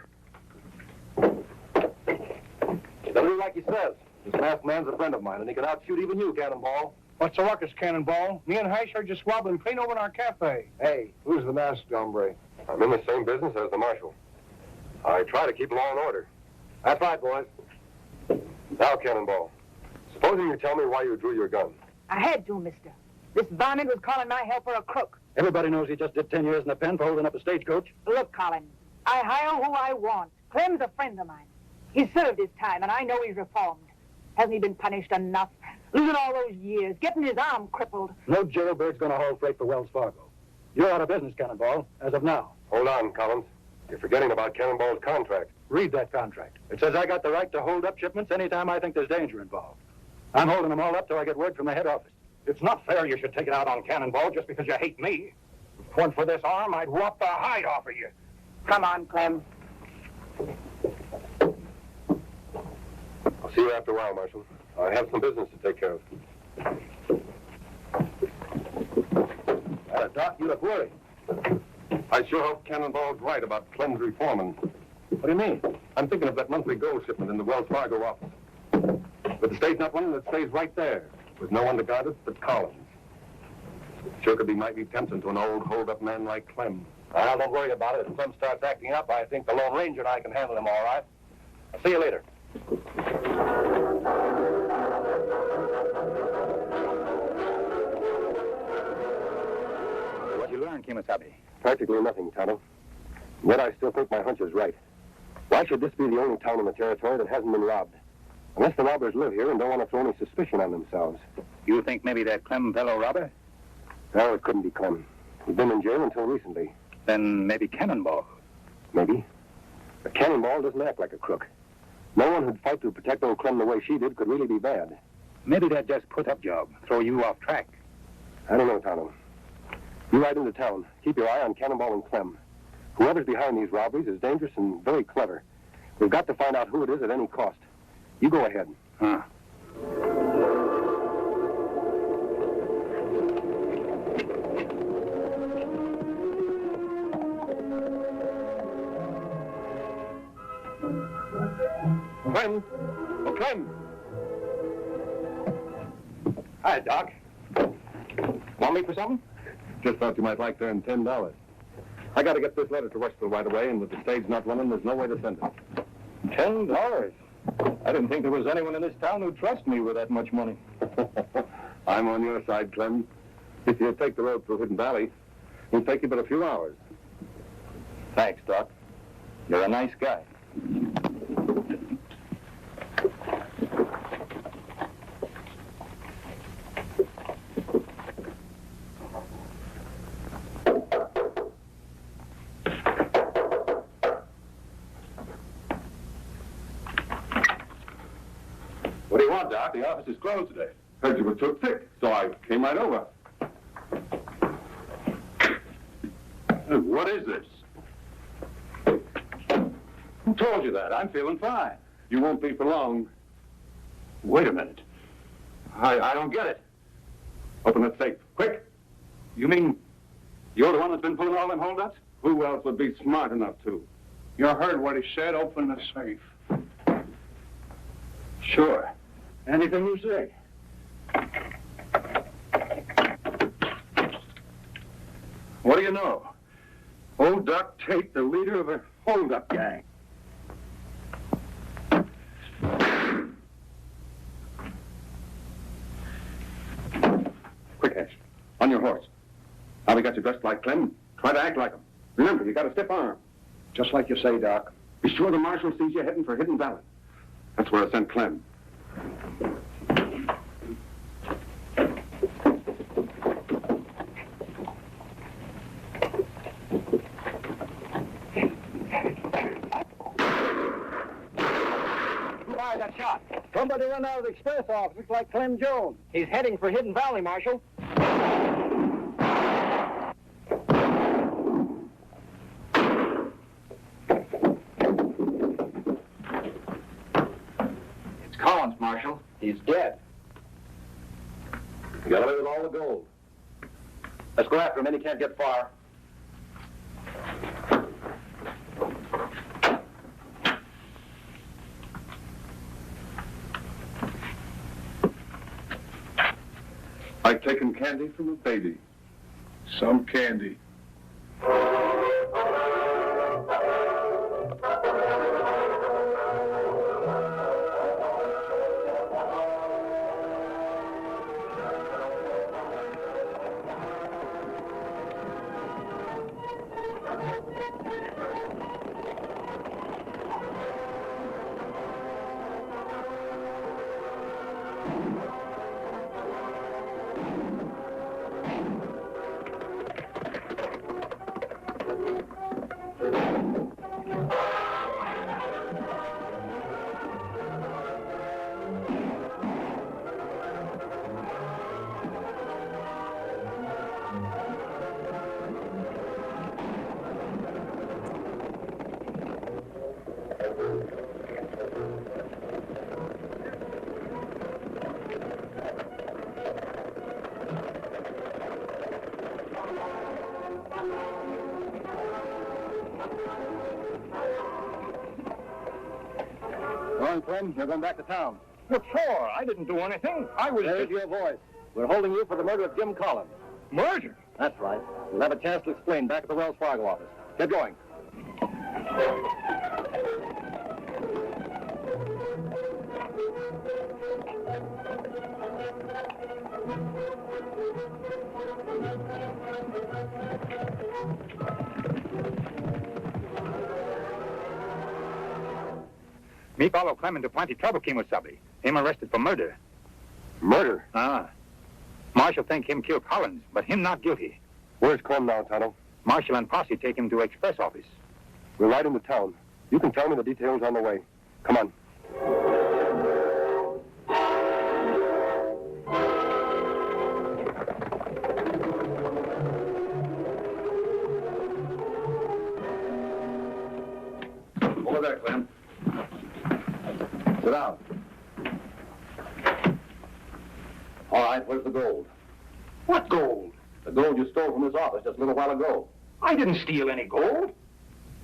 Don't do like he says. This masked man's a friend of mine, and he can outshoot even you, Cannonball. What's the ruckus, Cannonball? Me and Hash are just squabbling clean over in our cafe. Hey, who's the masked hombre? I'm in the same business as the marshal. I try to keep law and order. That's right, boys. Now, Cannonball, supposing you tell me why you drew your gun. I had to, mister. This varmint was calling my helper a crook. Everybody knows he just did 10 years in the pen for holding up a stagecoach. Look, Collins, I hire who I want. Clem's a friend of mine. He's served his time, and I know he's reformed. Hasn't he been punished enough? Losing all those years, getting his arm crippled. No jailbird's going to haul freight for Wells Fargo. You're out of business, Cannonball, as of now. Hold on, Collins. You're forgetting about Cannonball's contract. Read that contract. It says I got the right to hold up shipments anytime I think there's danger involved. I'm holding them all up till I get word from the head office. It's not fair you should take it out on Cannonball just because you hate me. If it weren't for this arm, I'd whop the hide off of you. Come on, Clem. I'll see you after a while, Marshal. I have some business to take care of. Doc, you look worried. I sure hope Cannonball's right about Clem's reforming. What do you mean? I'm thinking of that monthly gold shipment in the Wells Fargo office. But the state's not one that stays right there, with no one to guard it but Collins. Sure could be mighty tempting to an old hold-up man like Clem. Well, don't worry about it. If Clem starts acting up, I think the Lone Ranger and I can handle him all right. I'll see you later. What you learn, Kimasabi? Practically nothing, Tonto. Yet I still think my hunch is right. Why should this be the only town in the territory that hasn't been robbed? Unless the robbers live here and don't want to throw any suspicion on themselves. You think maybe that Clem fellow robber? No, it couldn't be Clem. He'd been in jail until recently. Then maybe Cannonball. Maybe. But Cannonball doesn't act like a crook. No one who'd fight to protect old Clem the way she did could really be bad. Maybe that just put-up job, throw you off track. I don't know, Tonto. You ride into town. Keep your eye on Cannonball and Clem. Whoever's behind these robberies is dangerous and very clever. We've got to find out who it is at any cost. You go ahead. Huh. Clem! Oh, Clem! Hi, Doc. Want me for something? Just thought you might like to earn $10. I got to get this letter to Westville right away, and with the stage not running, there's no way to send it. $10? I didn't think there was anyone in this town who'd trust me with that much money. I'm on your side, Clem. If you take the road through Hidden Valley, it'll take you but a few hours. Thanks, Doc. You're a nice guy. What do you want, Doc? The office is closed today. Heard you were took sick, so I came right over. What is this? Who told you that? I'm feeling fine. You won't be for long. Wait a minute. I don't get it. Open that safe, quick. You mean you're the one that's been pulling all them holdups? Who else would be smart enough to? You heard what he said. Open the safe. Sure. Anything you say. What do you know? Old Doc Tate, the leader of a hold-up gang. Quick, Ash. On your horse. Now we got you dressed like Clem. Try to act like him. Remember, you got a stiff arm. Just like you say, Doc. Be sure the marshal sees you heading for Hidden Valley. That's where I sent Clem. That shot. Somebody run out of the express office. Looks like Clem Jones. He's heading for Hidden Valley, Marshal. It's Collins, Marshal. He's dead. You got away with all the gold. Let's go after him, and he can't get far. I've taken candy from a baby. Some candy. Going, Clem. You're going back to town. What for? I didn't do anything. I was... There's your voice. We're holding you for the murder of Jim Collins. Murder? That's right. We'll have a chance to explain back at the Wells Fargo office. Get going. Me follow Clem into plenty trouble, Kimosabe. Him arrested for murder. Murder? Ah. Marshal think him kill Collins, but him not guilty. Where's Clem now, Tonto? Marshal and posse take him to express office. We're right into town. You can tell me the details on the way. Come on. Over there, Clem. Sit down. All right, where's the gold? What gold? The gold you stole from this office just a little while ago. I didn't steal any gold.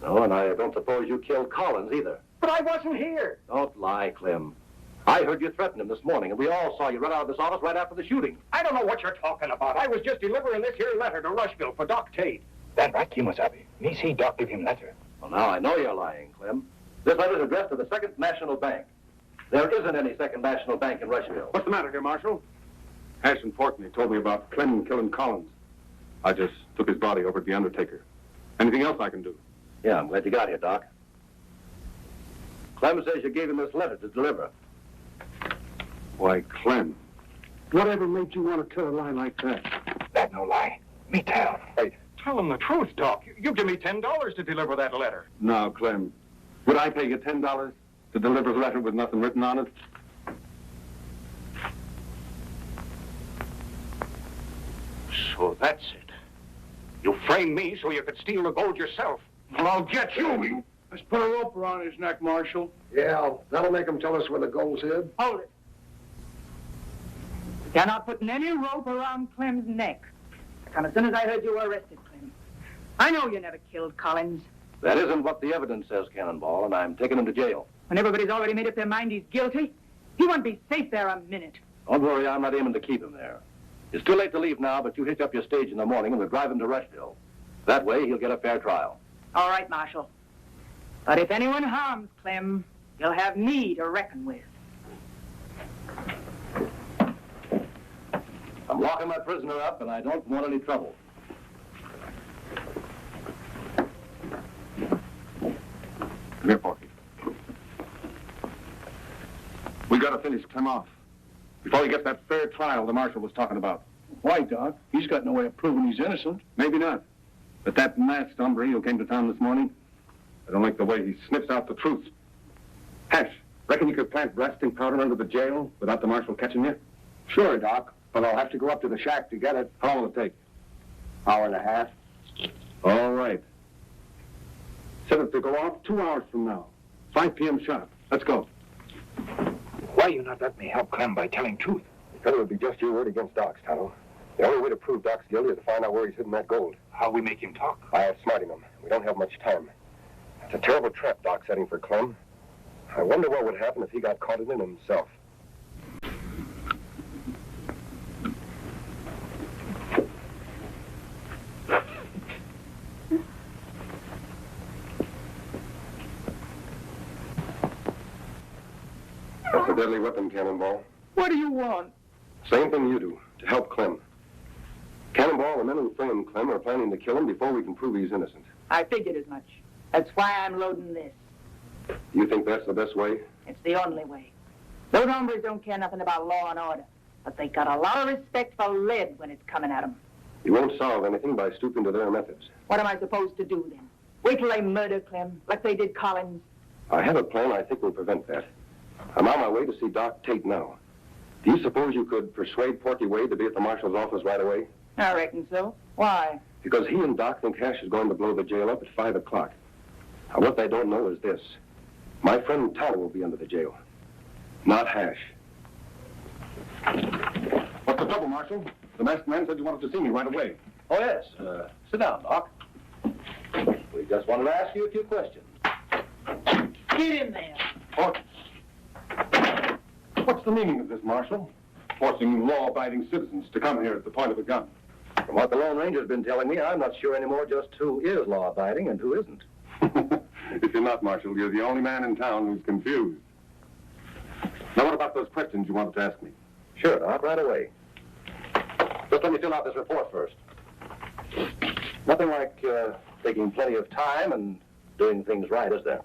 No, and I don't suppose you killed Collins either. But I wasn't here. Don't lie, Clem. I heard you threaten him this morning, and we all saw you run out of this office right after the shooting. I don't know what you're talking about. I was just delivering this here letter to Rushville for Doc Tate. That right, Kimosabe. Me see Doc give him letter. Well, now I know you're lying, Clem. This letter's addressed to the Second National Bank. There isn't any Second National Bank in Rushville. What's the matter here, Marshal? Hash and Portney told me about Clem killing Collins. I just took his body over to the undertaker. Anything else I can do? Yeah, I'm glad you got here, Doc. Clem says you gave him this letter to deliver. Why, Clem, whatever made you want to tell a lie like that? That no lie. Me tell. Wait. Tell him the truth, Doc. You give me $10 to deliver that letter. Now, Clem, would I pay you $10 to deliver a letter with nothing written on it? So that's it. You framed me so you could steal the gold yourself. Well, I'll get you. Let's put a rope around his neck, Marshal. Yeah, that'll make him tell us where the gold's hid. Hold it. You're not putting any rope around Clem's neck. Come as soon as I heard you were arrested, Clem. I know you never killed Collins. That isn't what the evidence says, Cannonball, and I'm taking him to jail. When everybody's already made up their mind he's guilty, he won't be safe there a minute. Don't worry, I'm not aiming to keep him there. It's too late to leave now, but you hitch up your stage in the morning and we'll drive him to Rushville. That way, he'll get a fair trial. All right, Marshal. But if anyone harms Clem, you'll have me to reckon with. I'm locking my prisoner up, and I don't want any trouble. Come here, Porky. We gotta finish Clem off before he gets that fair trial the marshal was talking about. Why, Doc? He's got no way of proving he's innocent. Maybe not. But that masked hombre who came to town this morning, I don't like the way he sniffs out the truth. Hash, reckon you could plant blasting powder under the jail without the marshal catching you? Sure, Doc, but I'll have to go up to the shack to get it. How long will it take? Hour and a half. All right. Set it to go off 2 hours from now. 5 p.m. sharp. Let's go. Why you not let me help Clem by telling truth? Fella would be just your word against Doc's, Tonto. The only way to prove Doc's guilty is to find out where he's hidden that gold. How we make him talk? I outsmarting him. We don't have much time. It's a terrible trap Doc's setting for Clem. I wonder what would happen if he got caught in it himself. That's a deadly weapon, Cannonball. What do you want? Same thing you do, to help Clem. Cannonball, the men who framed Clem are planning to kill him before we can prove he's innocent. I figured as much. That's why I'm loading this. You think that's the best way? It's the only way. Those hombres don't care nothing about law and order, but they got a lot of respect for lead when it's coming at them. You won't solve anything by stooping to their methods. What am I supposed to do then? Wait till they murder Clem, like they did Collins? I have a plan I think will prevent that. I'm on my way to see Doc Tate now. Do you suppose you could persuade Porky Wade to be at the marshal's office right away? I reckon so. Why? Because he and Doc think Hash is going to blow the jail up at 5 o'clock. Now, what they don't know is this. My friend Toro will be under the jail, not Hash. What's the trouble, Marshal? The masked man said you wanted to see me right away. Oh, yes. Sit down, Doc. We just wanted to ask you a few questions. Get in there. What's the meaning of this, Marshal? Forcing law-abiding citizens to come here at the point of a gun. From what the Lone Ranger's been telling me, I'm not sure anymore just who is law-abiding and who isn't. If you're not, Marshal, you're the only man in town who's confused. Now, what about those questions you wanted to ask me? Sure, Doc, right away. Just let me fill out this report first. Nothing like taking plenty of time and doing things right, is there?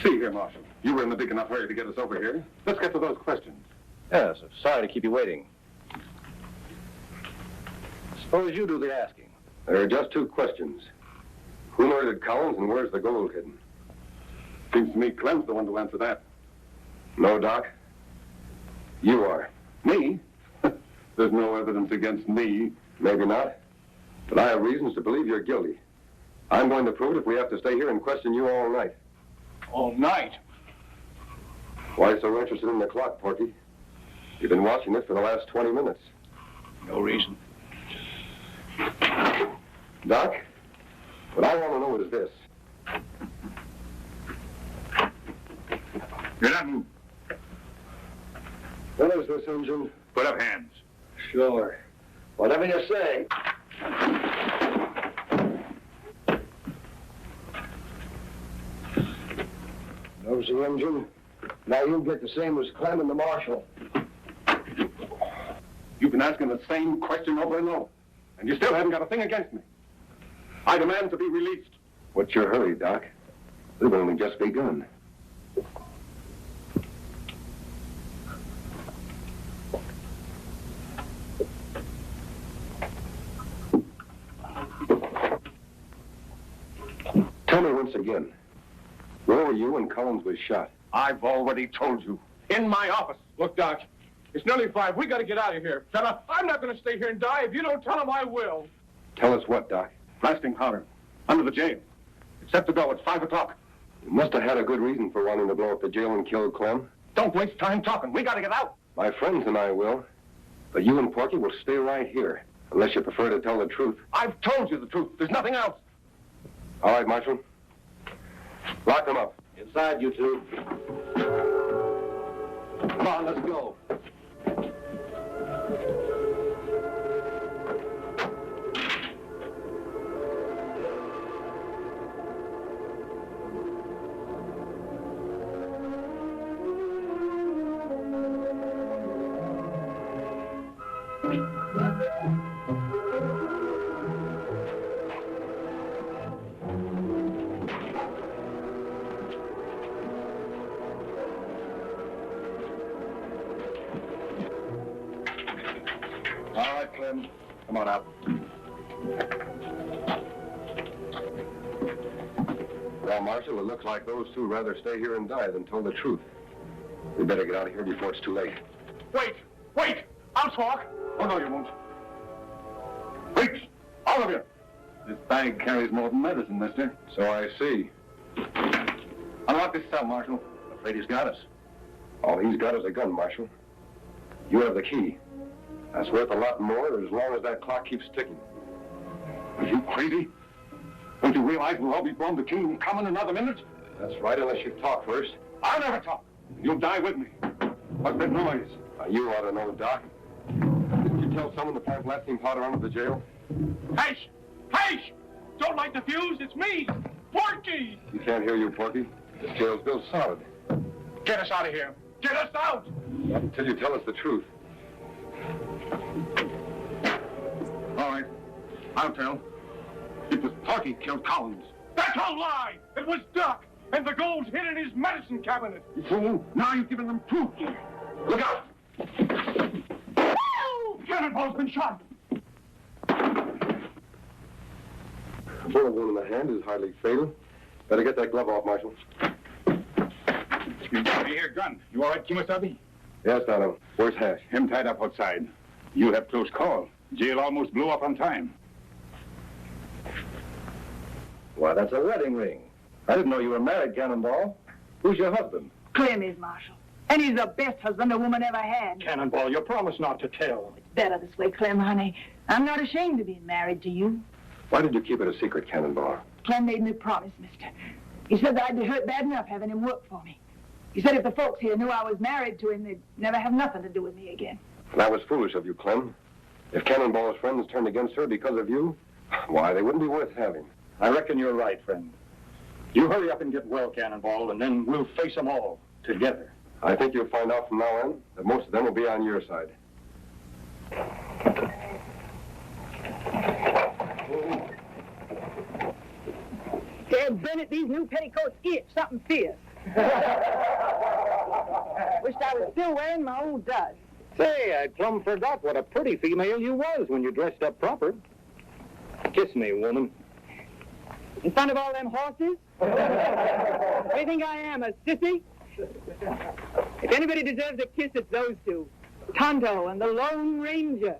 See here, Marshal. You were in a big enough hurry to get us over here. Let's get to those questions. Yes, sorry to keep you waiting. Suppose you do the asking. There are just two questions. Who murdered Collins and where's the gold hidden? Seems to me Clem's the one to answer that. No, Doc. You are. Me? There's no evidence against me. Maybe not. But I have reasons to believe you're guilty. I'm going to prove it if we have to stay here and question you all night. All night? Why so interested in the clock, Porky? You've been watching it for the last 20 minutes. No reason. Doc, what I want to know is this. You're not moving. What is this, Injun? Put up hands. Sure. Whatever you say. Knows the engine. Now you get the same as Clem and the marshal. You've been asking the same question over and over, and you still haven't got a thing against me. I demand to be released. What's your hurry, Doc? We've only just begun. Tell me once again, where were you when Collins was shot? I've already told you. In my office. Look, Doc, it's nearly 5. We got to get out of here. Fella, I'm not going to stay here and die. If you don't tell him, I will. Tell us what, Doc? Blasting powder. Under the jail. It's set to go. It's 5 o'clock. You must have had a good reason for wanting to blow up the jail and kill Clem. Don't waste time talking. We got to get out. My friends and I will. But you and Porky will stay right here, unless you prefer to tell the truth. I've told you the truth. There's nothing else. All right, Marshal. Lock them up. Inside, you two. Come on, let's go. All right, Clem. Come on out. Well, Marshal, it looks like those two rather stay here and die than tell the truth. We better get out of here before it's too late. Wait! Wait! I'll talk! Oh, no, you won't. Wait! All of you! This bag carries more than medicine, mister. So I see. Unlock this cell, Marshal. I'm afraid he's got us. All he's got is a gun, Marshal. You have the key. That's worth a lot more as long as that clock keeps ticking. Are you crazy? Don't you realize we'll all be blown to kingdom come in another minute? That's right, unless you talk first. I'll never talk. You'll die with me. What's that noise? You ought to know, Doc. Didn't you tell someone to plant blasting powder under the jail? Hash! Hash! Don't light the fuse, it's me! Porky! You can't hear you, Porky. This jail's built solid. Get us out of here! Get us out! Not until you tell us the truth. All right. I'll tell. It was Porky killed Collins. That's a lie! It was Duck! And the gold's hid in his medicine cabinet! You fool! Now you've given them proof. Look out! Cannonball's been shot! A bullet wound in the hand is hardly fatal. Better get that glove off, Marshal. You got me here, gun. You all right, Kimasabi? Yes, Dono. Where's Hash? Him tied up outside. You have close call. Jail almost blew up on time. Why, that's a wedding ring. I didn't know you were married, Cannonball. Who's your husband? Clem is, Marshal. And he's the best husband a woman ever had. Cannonball, you promised not to tell. It's better this way, Clem, honey. I'm not ashamed of being married to you. Why did you keep it a secret, Cannonball? Clem made me a promise, mister. He said that I'd be hurt bad enough having him work for me. He said if the folks here knew I was married to him, they'd never have nothing to do with me again. That was foolish of you, Clem. If Cannonball's friends turned against her because of you, why, they wouldn't be worth having. I reckon you're right, friend. You hurry up and get well, Cannonball, and then we'll face them all together. I think you'll find out from now on that most of them will be on your side. Dad Bennett, these new petticoats itch something fierce. Wished I was still wearing my old duds. Say, I plumb forgot what a pretty female you was when you dressed up proper. Kiss me, woman. In front of all them horses? What do you think I am, a sissy? If anybody deserves a kiss, it's those two. Tonto and the Lone Ranger.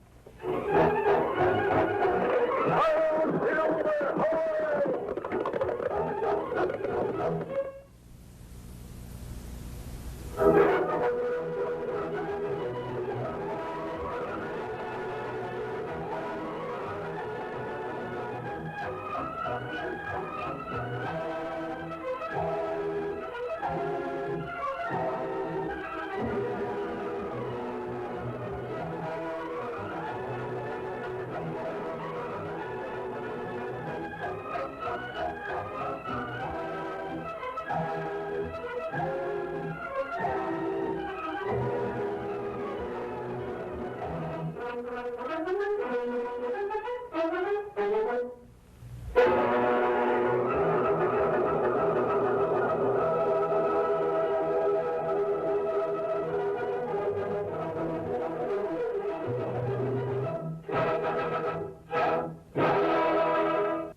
Thank you.